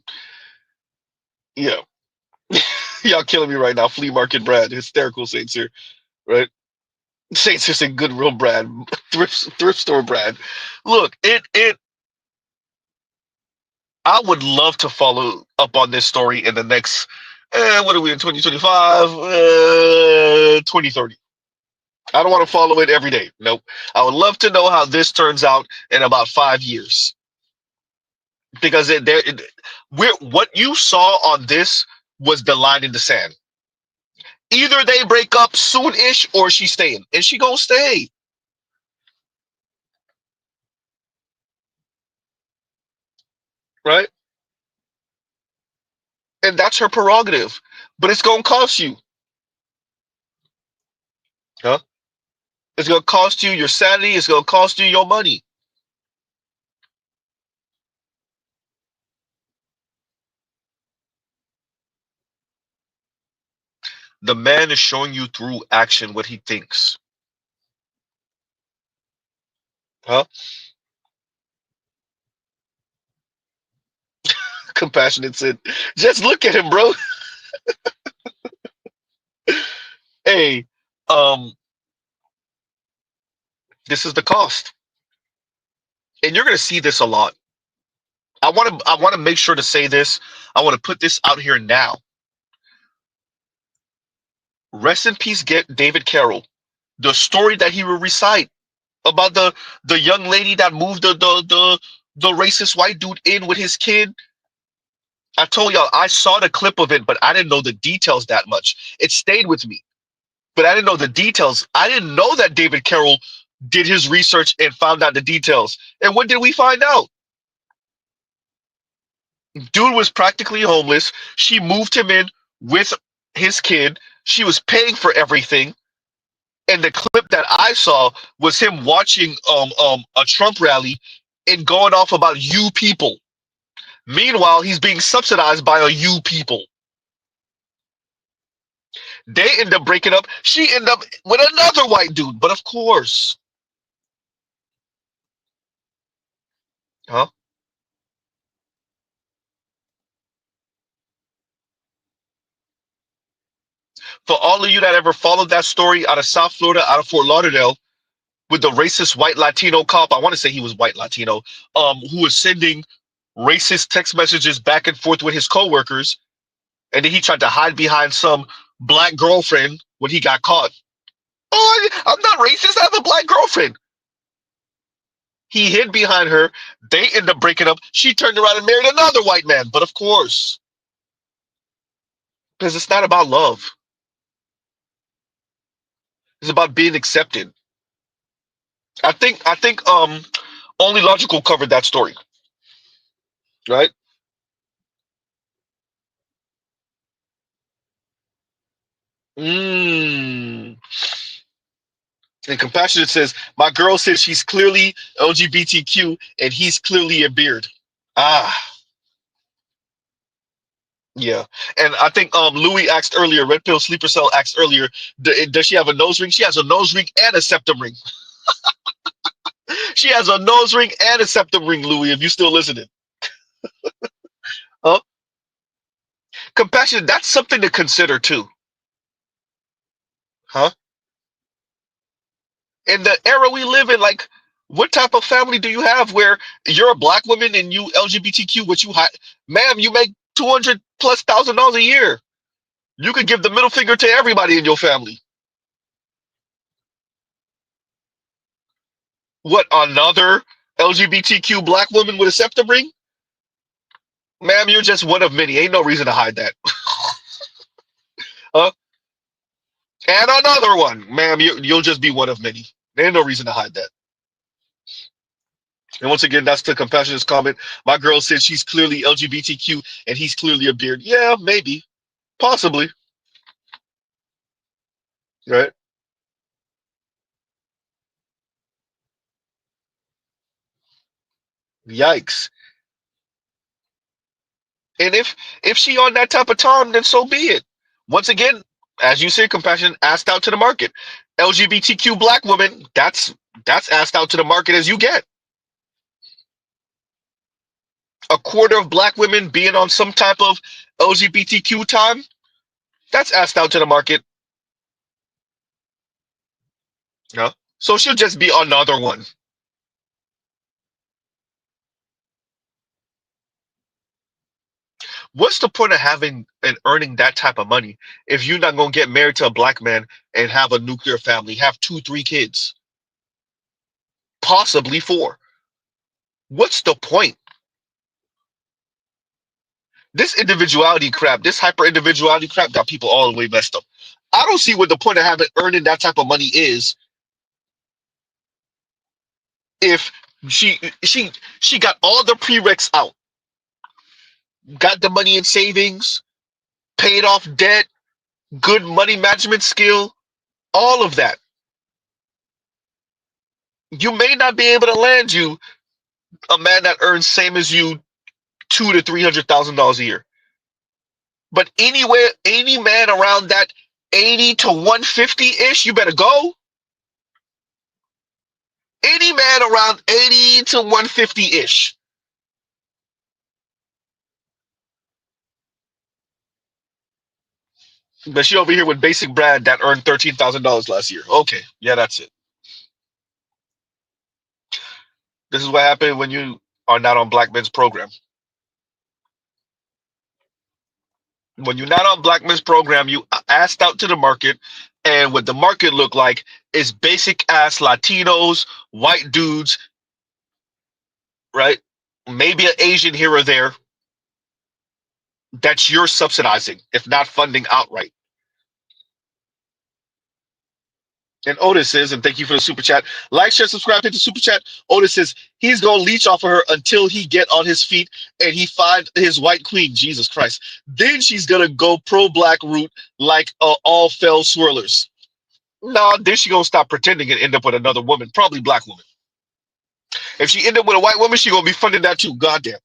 yeah. Y'all killing me right now. Flea market brand, hysterical Saints here, right? Saints just a good real brand, thrift store brand. Look, it. I would love to follow up on this story in the next. What are we in 2025? 2030. I don't want to follow it every day. Nope. I would love to know how this turns out in about 5 years, because what you saw on this was the line in the sand. Either they break up soon-ish or she's staying. And she gonna stay. Right? And that's her prerogative. But it's gonna cost you. Huh? It's gonna cost you your sanity, it's gonna cost you your money. The man is showing you through action what he thinks. Huh? Compassionate said, just look at him, bro. Hey, um, this is the cost. And you're gonna see this a lot. I wanna make sure to say this. I want to put this out here now. Rest in peace, get David Carroll. The story that he will recite about the young lady that moved the racist white dude in with his kid. I told y'all I saw the clip of it, but I didn't know the details that much. It stayed with me, but I didn't know the details. I didn't know that David Carroll did his research and found out the details. And what did we find out? Dude was practically homeless. She moved him in with his kid. She was paying for everything. And the clip that I saw was him watching a Trump rally and going off about you people. Meanwhile, he's being subsidized by a you people. They end up breaking up. She ended up with another white dude. But of course. Huh? For all of you that ever followed that story out of South Florida, out of Fort Lauderdale, with the racist white Latino cop, I want to say he was white Latino, who was sending racist text messages back and forth with his coworkers, and then he tried to hide behind some black girlfriend when he got caught. Oh, I'm not racist. I have a black girlfriend. He hid behind her. They ended up breaking up. She turned around and married another white man. But of course, because it's not about love. It's about being accepted. I think Only Logical covered that story, right? Mm. And Compassionate says, my girl says she's clearly LGBTQ and he's clearly a beard. Ah, yeah. And I think Louis asked earlier, Red Pill Sleeper Cell asked earlier, does she have a nose ring? She has a nose ring and a septum ring. She has a nose ring and a septum ring, Louis, if you still listening. Huh? Compassionate, that's something to consider too. Huh? In the era we live in, like, what type of family do you have where you're a black woman and you LGBTQ, what you ma'am, you make $200,000+ a year. You could give the middle finger to everybody in your family. What, another LGBTQ black woman with a septum ring? Ma'am, you're just one of many. Ain't no reason to hide that. Huh? And another one. Ma'am, you'll just be one of many. There ain't no reason to hide that. And once again, that's the Compassionate's comment. My girl said she's clearly LGBTQ and he's clearly a beard. Yeah, maybe. Possibly. Right? Yikes. And if she on that type of time, then so be it. Once again, as you said, Compassion asked out to the market. LGBTQ black woman, that's asked out to the market as you get. A quarter of black women being on some type of LGBTQ time, that's asked out to the market. Yeah. So she'll just be another one. What's the point of having and earning that type of money if you're not gonna get married to a black man and have a nuclear family, have 2-3 kids, possibly 4? What's the point? This individuality crap, this hyper individuality crap, got people all the way messed up. I don't see what the point of having earning that type of money is if she got all the prereqs out, got the money in savings, paid off debt, good money management skill, all of that. You may not be able to land you a man that earns same as you $200,000 to $300,000 a year. But anywhere, any man around that 80 to 150-ish, you better go. Any man around 80 to 150-ish. But she over here with Basic Brad that earned $13,000 last year. Okay, yeah, that's it. This is what happened when you are not on Black Men's program. When you're not on Black Men's program, you asked out to the market, and what the market look like is basic ass Latinos, white dudes, right? Maybe an Asian here or there that you're subsidizing, if not funding outright. And Otis says, and thank you for the super chat. Like, share, subscribe, hit the super chat. Otis says he's gonna leech off of her until he get on his feet and he find his white queen. Jesus Christ. Then she's gonna go pro-black route like all fell swirlers. No, then she gonna stop pretending and end up with another woman, probably black woman. If she end up with a white woman, she gonna be funding that too. Goddamn.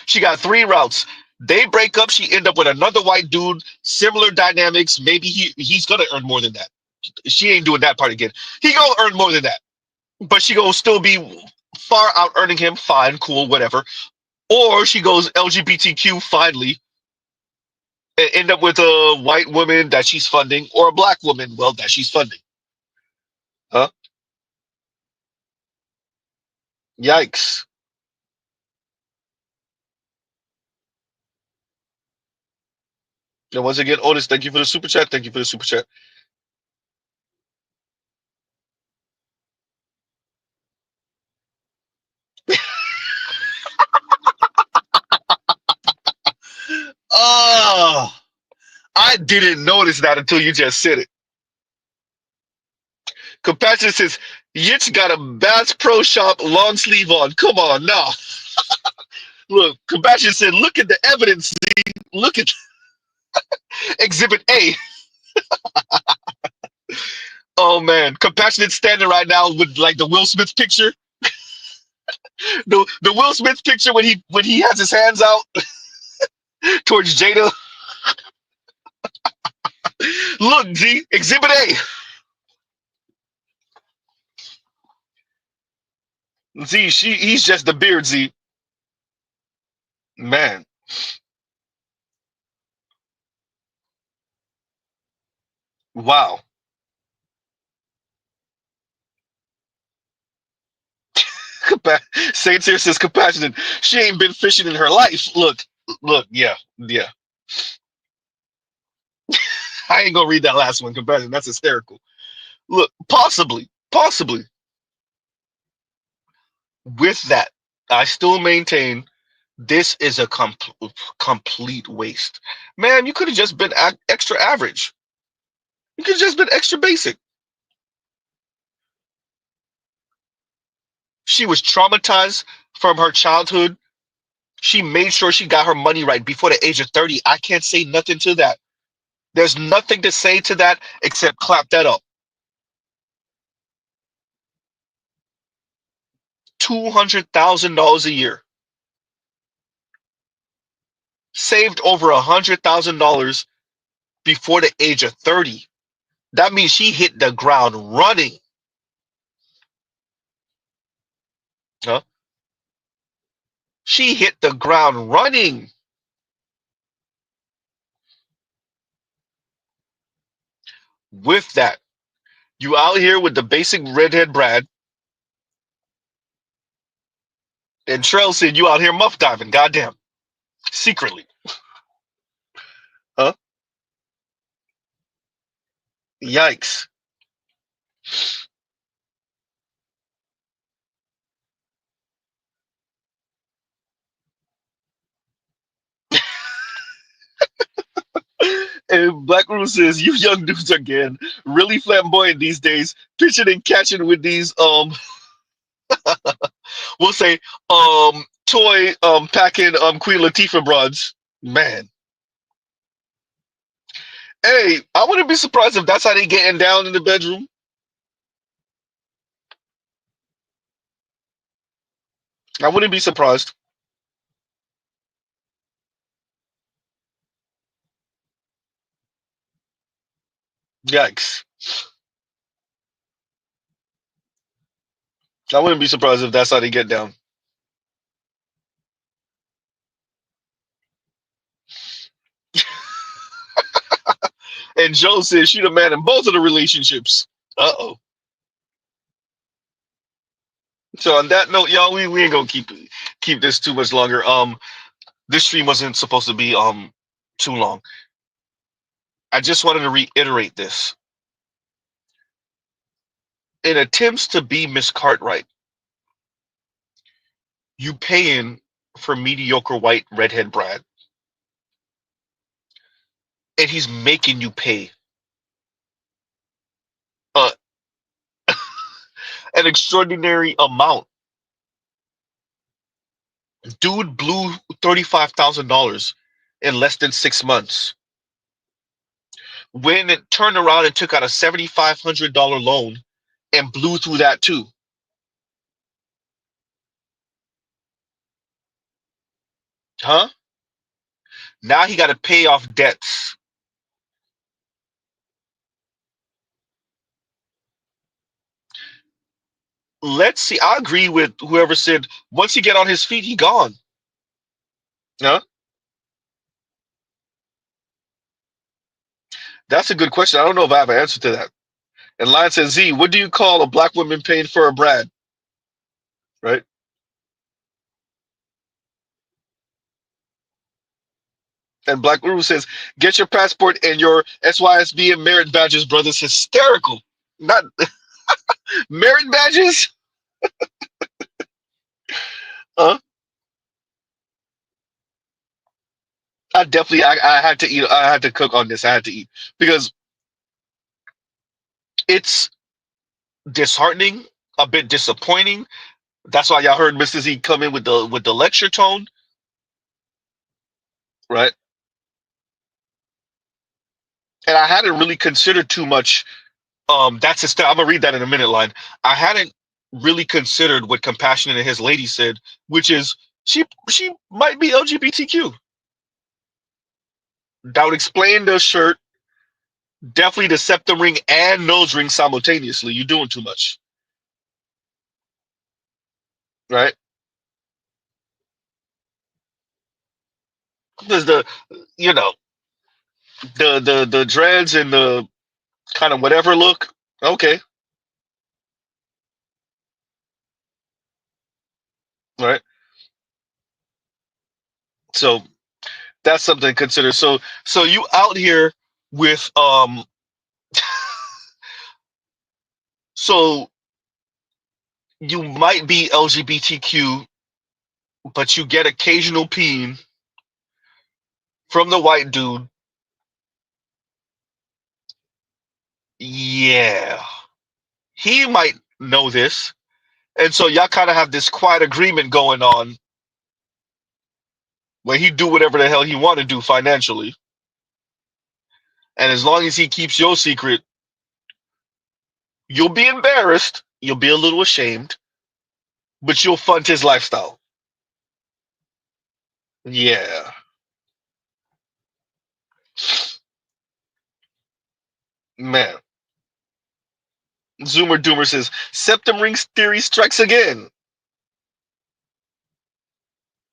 She got 3 routes. They break up, she end up with another white dude, similar dynamics. Maybe he's gonna earn more than that. She ain't doing that part again. He gonna earn more than that. But she gonna still be far out earning him. Fine, cool, whatever. Or she goes LGBTQ finally and end up with a white woman that she's funding or a black woman, well, that she's funding. Huh? Yikes. And once again, Otis, thank you for the super chat. Thank you for the super chat. Oh, I didn't notice that until you just said it. Compassion says, Yitch got a Bass Pro Shop long sleeve on. Come on, no. Look, Compassion said, look at the evidence, Z. Look at Exhibit A. Oh man, compassionate standing right now with like the Will Smith picture. The Will Smith picture when he has his hands out towards Jada. Look, Z, Exhibit A. Z, he's just the beard, Z. Man. Wow. Saint Cyr says compassionate. She ain't been fishing in her life. Look, yeah. I ain't gonna read that last one, compassionate. That's hysterical. Look, possibly. With that, I still maintain this is a complete waste. Man, you could have just been extra average. You could have just been extra basic. She was traumatized from her childhood. She made sure she got her money right before the age of 30. I can't say nothing to that. There's nothing to say to that except clap that up. $200,000 a year. Saved over $100,000 before the age of 30. That means she hit the ground running. Huh? She hit the ground running. With that, you out here with the basic redhead Brad. And Trell said you out here muff diving. Goddamn. Secretly. Huh? Yikes. And Black Rule says, you young dudes are getting really flamboyant these days, pitching and catching with these we'll say toy packing Queen Latifah broads. Man. Hey, I wouldn't be surprised if that's how they getting down in the bedroom. I wouldn't be surprised. Yikes. I wouldn't be surprised if that's how they get down. And Joe says she the man in both of the relationships. Uh-oh. So on that note, y'all, we ain't gonna keep this too much longer. This stream wasn't supposed to be too long. I just wanted to reiterate this. In attempts to be Miss Cartwright, you paying for mediocre white redhead Brad. And he's making you pay an extraordinary amount. Dude blew $35,000 in less than 6 months. When it turned around and took out a $7,500 loan and blew through that too. Huh? Now he got to pay off debts. Let's see. I agree with whoever said once he get on his feet, he gone. Huh? That's a good question. I don't know if I have an answer to that. And Lion says, Z, what do you call a black woman paying for a Brad? Right? And Black Uru says, get your passport and your SYSB and merit badges, brothers. Hysterical. Not merit badges? Huh? I had to eat. I had to cook on this. I had to eat because it's disheartening, a bit disappointing. That's why y'all heard Mr. Z come in with the lecture tone, right? and I hadn't really considered too much. That's a I'm gonna read that in a minute. Line. I hadn't really considered what Compassionate and his lady said, which is she might be LGBTQ. That would explain the shirt. Definitely the septum ring and nose ring simultaneously. You're doing too much, right? There's the, you know, the dreads and the kind of whatever look. Okay, right. So that's something to consider. So you out here with so you might be LGBTQ, but you get occasional peen from the white dude. Yeah, he might know this, and so y'all kind of have this quiet agreement going on where he do whatever the hell he want to do financially, and as long as he keeps your secret, you'll be embarrassed, you'll be a little ashamed, but you'll fund his lifestyle. Yeah, man. Zoomer Doomer says septum rings theory strikes again.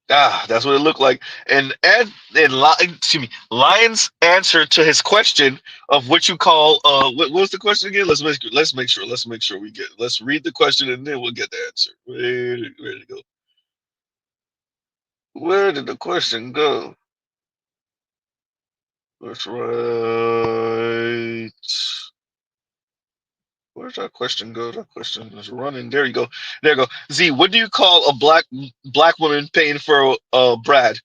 Ah, that's what it looked like. Excuse me, Lion's answer to his question of what you call what was the question again? Let's make sure we get. Let's read the question and then we'll get the answer. Where did it go? Where did the question go? That's right. Where's that question go? That question is running. There you go. There you go. Z, what do you call a black woman paying for Brad?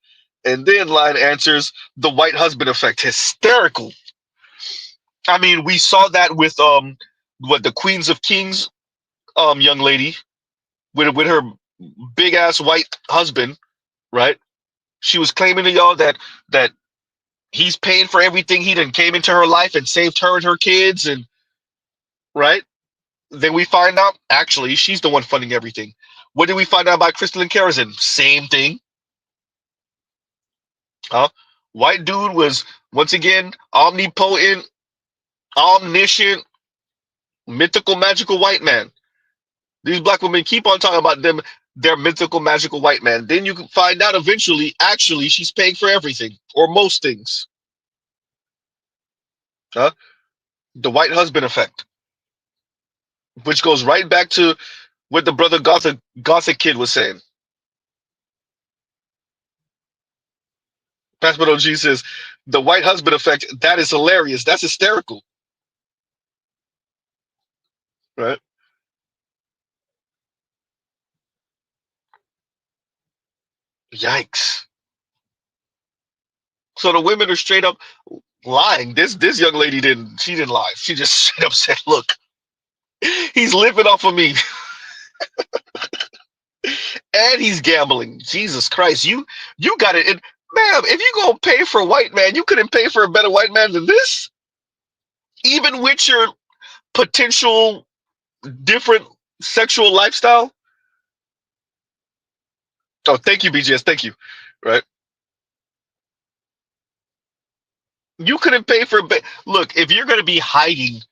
And then Lion answers the white husband effect. Hysterical. I mean, we saw that with what the Queens of Kings young lady with her big ass white husband, right? She was claiming to y'all that he's paying for everything. He done came into her life and saved her and her kids, and right. Then we find out actually she's the one funding everything. What did we find out about Crystal and Karazin? Same thing. Huh? White dude was once again omnipotent, omniscient, mythical, magical white man. These black women keep on talking about them, their mythical, magical white man. Then you can find out eventually, actually, she's paying for everything or most things. Huh? The white husband effect, which goes right back to what the brother Gothic kid was saying. Pastor OG says, the white husband effect, that is hilarious. That's hysterical. Right? Yikes. So the women are straight up lying. This young lady didn't lie. She just straight up said, look, he's living off of me. And he's gambling. Jesus Christ. You got it. Ma'am, if you gonna pay for a white man, you couldn't pay for a better white man than this? Even with your potential different sexual lifestyle? Oh, thank you, BGS. Thank you. Right? You couldn't pay for look, if you're gonna be hiding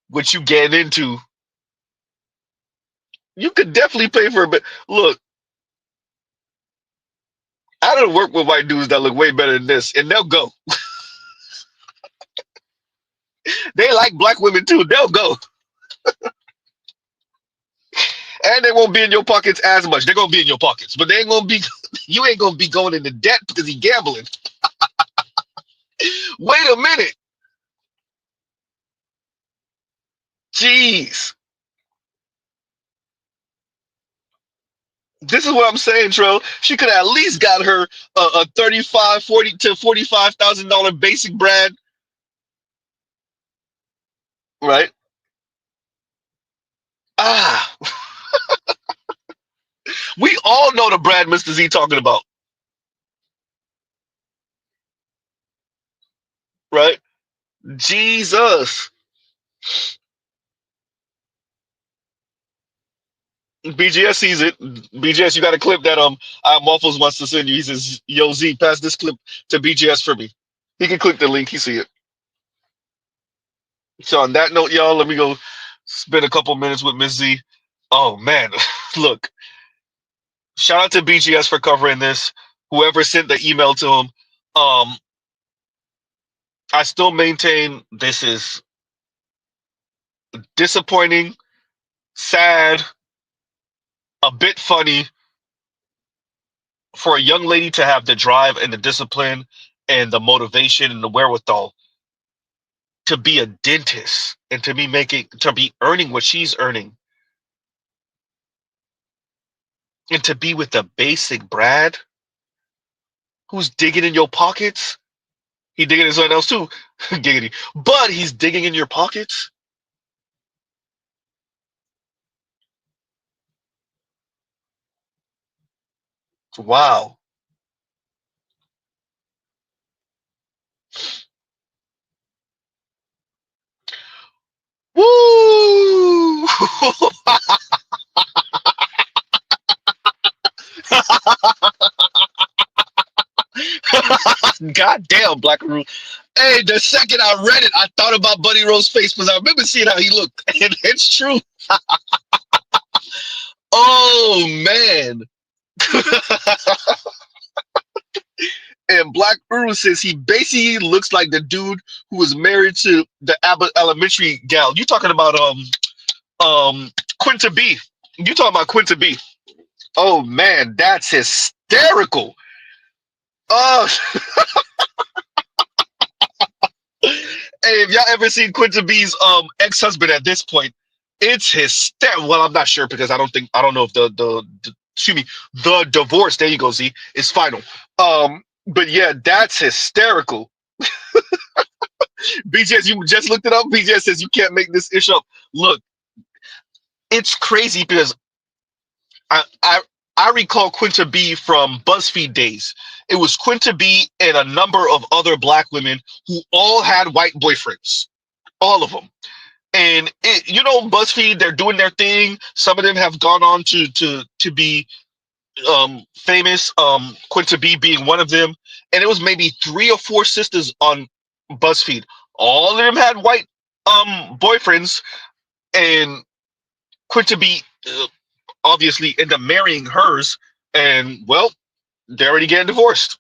what you get into, you could definitely pay for a bit. Look, I don't work with white dudes that look way better than this, and they'll go. They like black women too. They'll go. And they won't be in your pockets as much. They're gonna be in your pockets, but they ain't gonna be. You ain't gonna be going into debt because he's gambling. Wait a minute. Jeez. This is what I'm saying, Tro. She could have at least got her a 35, 40 to $45,000 basic brand, right? Ah, we all know the brand Mr. Z talking about, right? Jesus. BGS sees it. BGS, you got a clip that Waffles wants to send you. He says, "Yo Z, pass this clip to BGS for me." He can click the link. He see it. So on that note, y'all, let me go spend a couple minutes with Miss Z. Oh man, look. Shout out to BGS for covering this. Whoever sent the email to him. I still maintain this is disappointing, sad, a bit funny for a young lady to have the drive and the discipline and the motivation and the wherewithal to be a dentist and to be earning what she's earning and to be with the basic Brad who's digging in your pockets. He digging in something else too, giggity. But he's digging in your pockets. Wow. Woo! God damn, Black Rule. Hey, the second I read it, I thought about Buddy Rose's face because I remember seeing how he looked. And it's true. Oh, man. And Black Uru says he basically looks like the dude who was married to the Abbott Elementary gal. You talking about Quinta B. You talking about Quinta B. Oh man, that's hysterical. Oh hey, if y'all ever seen Quinta B's ex-husband at this point, it's hysterical. Well, I'm not sure because I don't know if the excuse me, the divorce, there you go, Z, is final. But yeah, that's hysterical. BJS, you just looked it up. BJS says you can't make this ish up. Look, it's crazy because I recall Quinta B from Buzzfeed days. It was Quinta B and a number of other Black women who all had white boyfriends, all of them. And Buzzfeed, they're doing their thing. Some of them have gone on to be famous. Quinta B being one of them, and it was maybe 3 or 4 sisters on BuzzFeed. All of them had white boyfriends, and Quinta B obviously ended up marrying hers, and well, they're already getting divorced,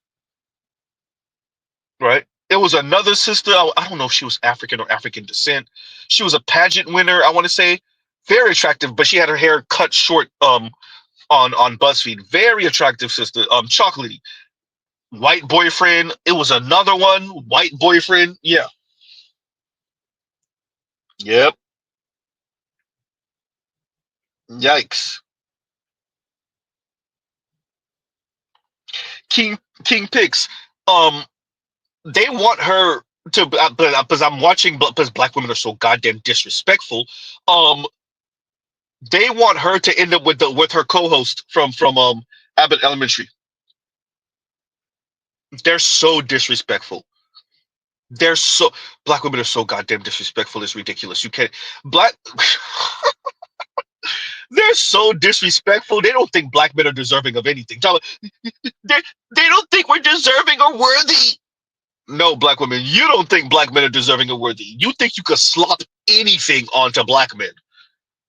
right? It was another sister. I don't know if she was African or African descent. She was a pageant winner, I want to say, very attractive, but she had her hair cut short on BuzzFeed. Very attractive sister, chocolatey. White boyfriend. It was another one, white boyfriend. Yeah. Yep. Yikes. King Pix. They want her to, because I'm watching, because Black women are so goddamn disrespectful. They want her to end up with her co-host from Abbott Elementary. They're so disrespectful. Black women are so goddamn disrespectful. It's ridiculous. You can't They're so disrespectful. They don't think Black men are deserving of anything. They don't think we're deserving or worthy. No, Black women, you don't think Black men are deserving or worthy. You think you could slop anything onto Black men.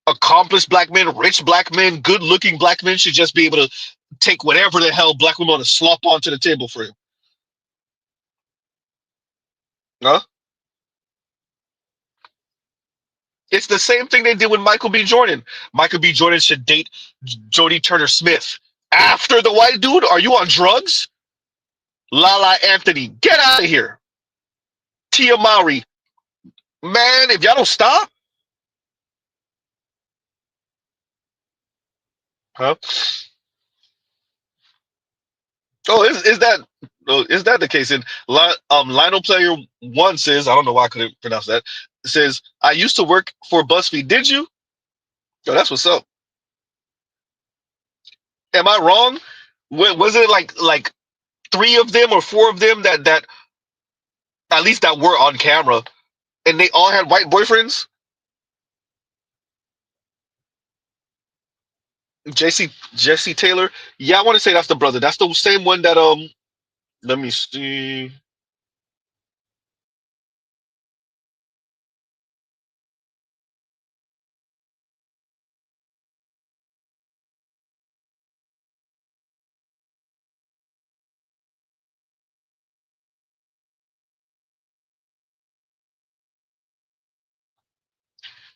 Accomplished Black men, rich Black men, good-looking Black men should just be able to take whatever the hell Black women want to slop onto the table for him. Huh? It's the same thing they did with Michael B. Jordan. Michael B. Jordan should date Jodie Turner-Smith. After the white dude? Are you on drugs? Lala Anthony, get out of here. Tia Mowry. Man, if y'all don't stop. Huh? Oh, is that the case? And Lionel Player 1 says, I don't know why I couldn't pronounce that. It says, I used to work for BuzzFeed. Did you? Yo, that's what's up. Am I wrong? Was it like 3 of them or 4 of them that at least that were on camera and they all had white boyfriends. Jesse Taylor. Yeah, I want to say that's the brother. That's the same one that let me see.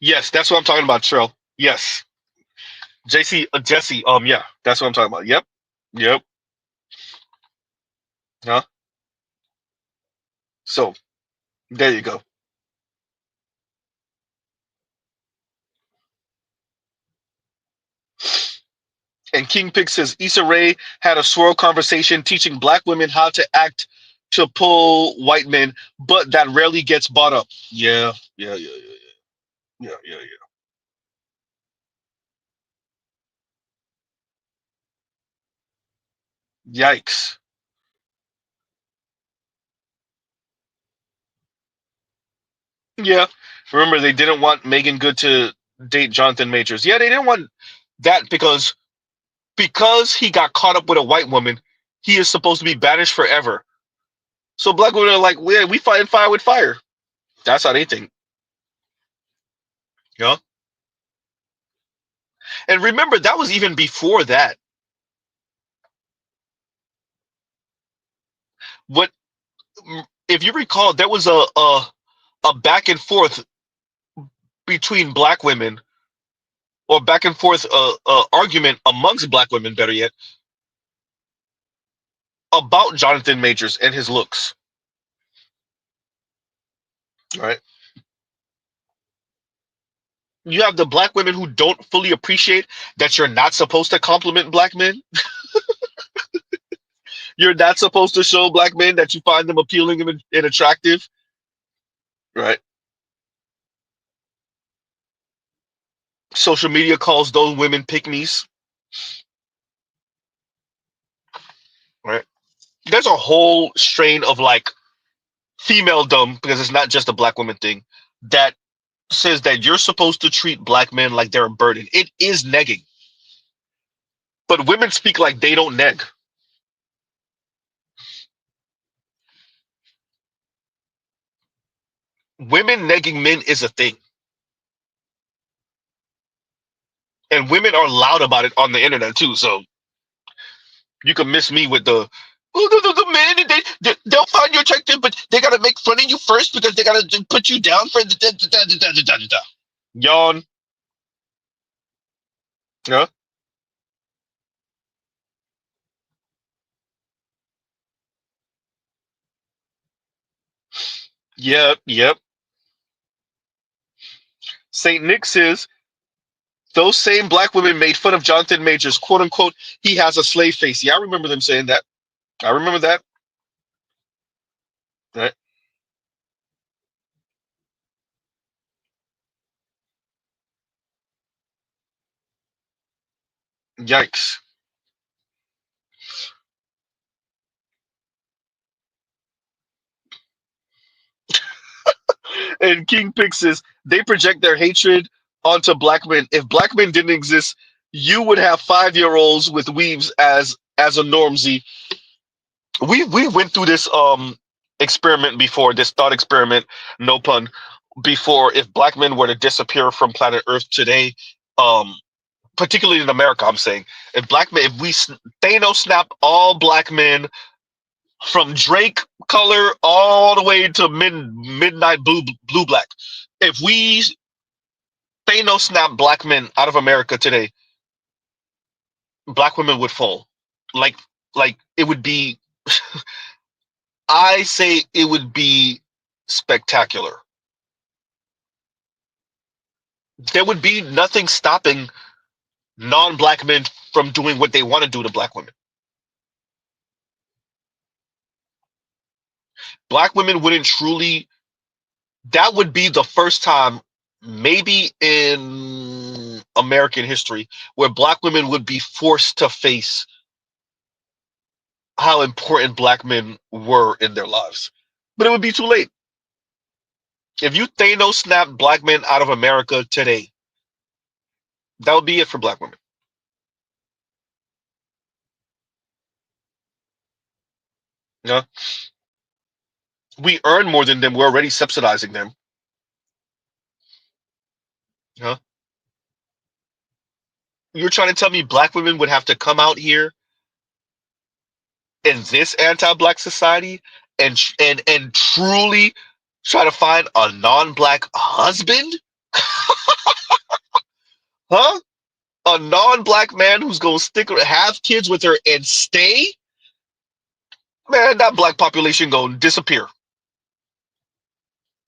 Yes, that's what I'm talking about, Trill. Yes. Jesse, yeah, that's what I'm talking about. Yep. Yep. Huh? So there you go. And King Pig says Issa Rae had a swirl conversation teaching black women how to act to pull white men, but that rarely gets bought up. Yeah, yeah, yeah, yeah, yeah, yeah, yeah, yeah. Yikes. Yeah. Remember, they didn't want Megan Good to date Jonathan Majors. Yeah, they didn't want that because he got caught up with a white woman, he is supposed to be banished forever. So black women are like, we fight fire with fire. That's how they think. You know? And remember, that was even before that. What if you recall, there was a back and forth between black women, or back and forth argument amongst black women, better yet, about Jonathan Majors and his looks. Right? You have the black women who don't fully appreciate that you're not supposed to compliment black men. You're not supposed to show black men that you find them appealing and attractive. Right? Social media calls those women pick-me's. Right? There's a whole strain of like female dumb, because it's not just a black woman thing, that says that you're supposed to treat black men like they're a burden. It is negging. But women speak like they don't neg. Women negging men is a thing. And women are loud about it on the internet too. So you can miss me with the men, they'll find you attractive, but they gotta make fun of you first because they gotta put you down for the yawn. Yeah. Yep, yep. Saint Nick says those same black women made fun of Jonathan Majors, quote unquote, he has a slave face. Yeah, I remember them saying that. I remember that. Right. Yikes. And King Pig says they project their hatred onto black men. If black men didn't exist, you would have 5-year-olds with weaves as a norm. Z. We went through this experiment before, this thought experiment, no pun, before. If black men were to disappear from planet Earth today, um, particularly in America, I'm saying, if we Thanos snap all black men from Drake color all the way to midnight blue black. If we Thanos snap black men out of America today, black women would fall. Like it would be. I say it would be spectacular. There would be nothing stopping non-black men from doing what they want to do to black women. Black women wouldn't truly. That would be the first time, maybe in American history, where black women would be forced to face how important black men were in their lives. But it would be too late. If you Thanos snap black men out of America today, that would be it for black women. You know? We earn more than them. We're already subsidizing them. You know? You're trying to tell me black women would have to come out here in this anti-black society and truly try to find a non-black husband? Huh? A non-black man who's gonna have kids with her and stay? Man, that black population gonna disappear.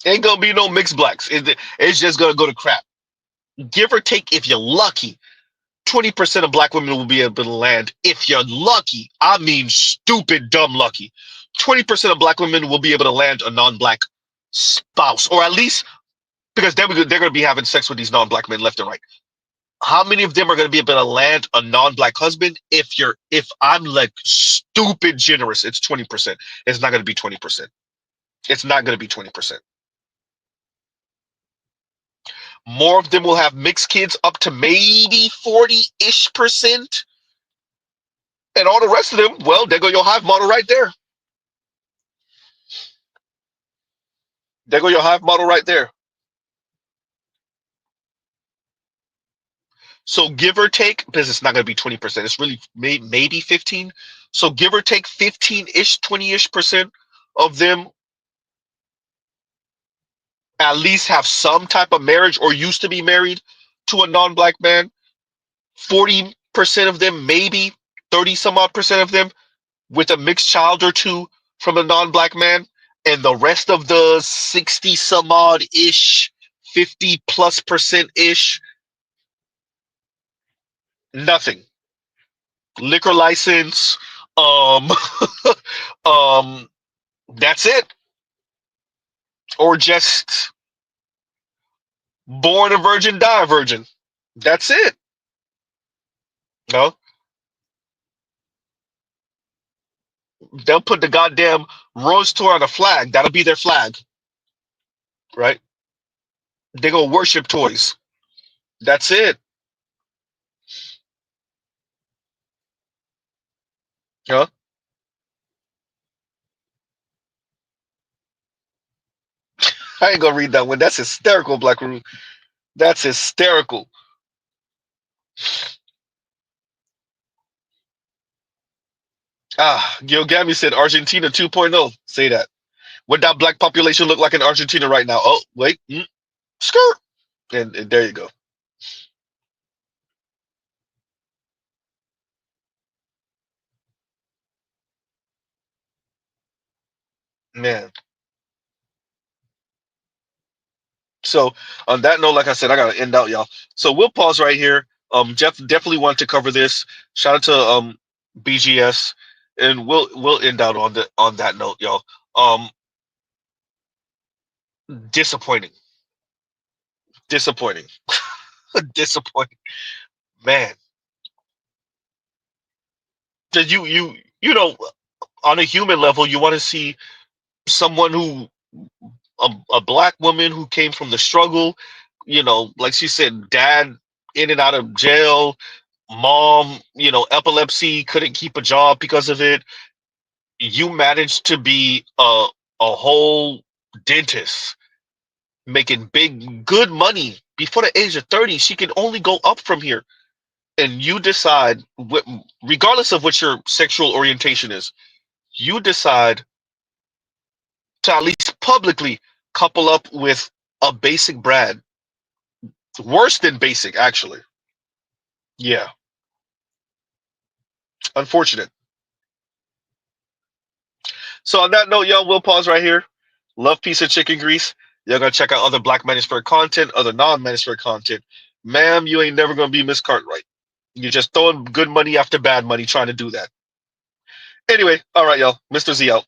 Ain't gonna be no mixed blacks. It's just gonna go to crap. Give or take, if you're lucky, 20% of black women will be able to land. If you're lucky, I mean stupid, dumb lucky, 20% of black women will be able to land a non-black spouse, or at least, because they're going to be having sex with these non-black men left and right. How many of them are going to be able to land a non-black husband? If I'm like stupid generous, it's 20%. It's not going to be 20%. It's not going to be 20%. More of them will have mixed kids, up to maybe 40-ish%. And all the rest of them, well, there go your hive model right there. There go your hive model right there. So give or take, because it's not going to be 20%. It's really maybe 15. So give or take 15-ish, 20-ish% of them at least have some type of marriage or used to be married to a non-black man. 40% of them, maybe 30 some odd percent of them, with a mixed child or two from a non-black man, and the rest of the 60 some odd ish, 50+% ish, nothing. Liquor license, that's it. Or just born a virgin, die a virgin. That's it. No. They'll put the goddamn Rose Tour on a flag. That'll be their flag. Right? They gonna worship toys. That's it. Huh? I ain't gonna read that one. That's hysterical, Black Room. That's hysterical. Gil Gabby said Argentina 2.0. Say that. What that black population look like in Argentina right now? Oh, wait. Skirt. And there you go. Man. So on that note, like I said, I gotta end out, y'all. So we'll pause right here. Jeff definitely wanted to cover this. Shout out to BGS, and we'll end out on that note, y'all. Disappointing. Disappointing. Disappointing. Man. That you know, on a human level, you want to see someone who a black woman who came from the struggle, like she said, dad in and out of jail, mom, epilepsy, couldn't keep a job because of it. You managed to be a whole dentist making good money before the age of 30. She can only go up from here. And you decide, regardless of what your sexual orientation is, you decide to at least publicly couple up with a basic Brad. Worse than basic, actually. Yeah. Unfortunate. So on that note, y'all, we'll pause right here. Love, peace, and chicken grease. Y'all gotta check out other Black Manosphere content, other non-Manosphere content. Ma'am, you ain't never gonna be Miss Cartwright. You're just throwing good money after bad money trying to do that. Anyway, all right, y'all. Mr. Z out.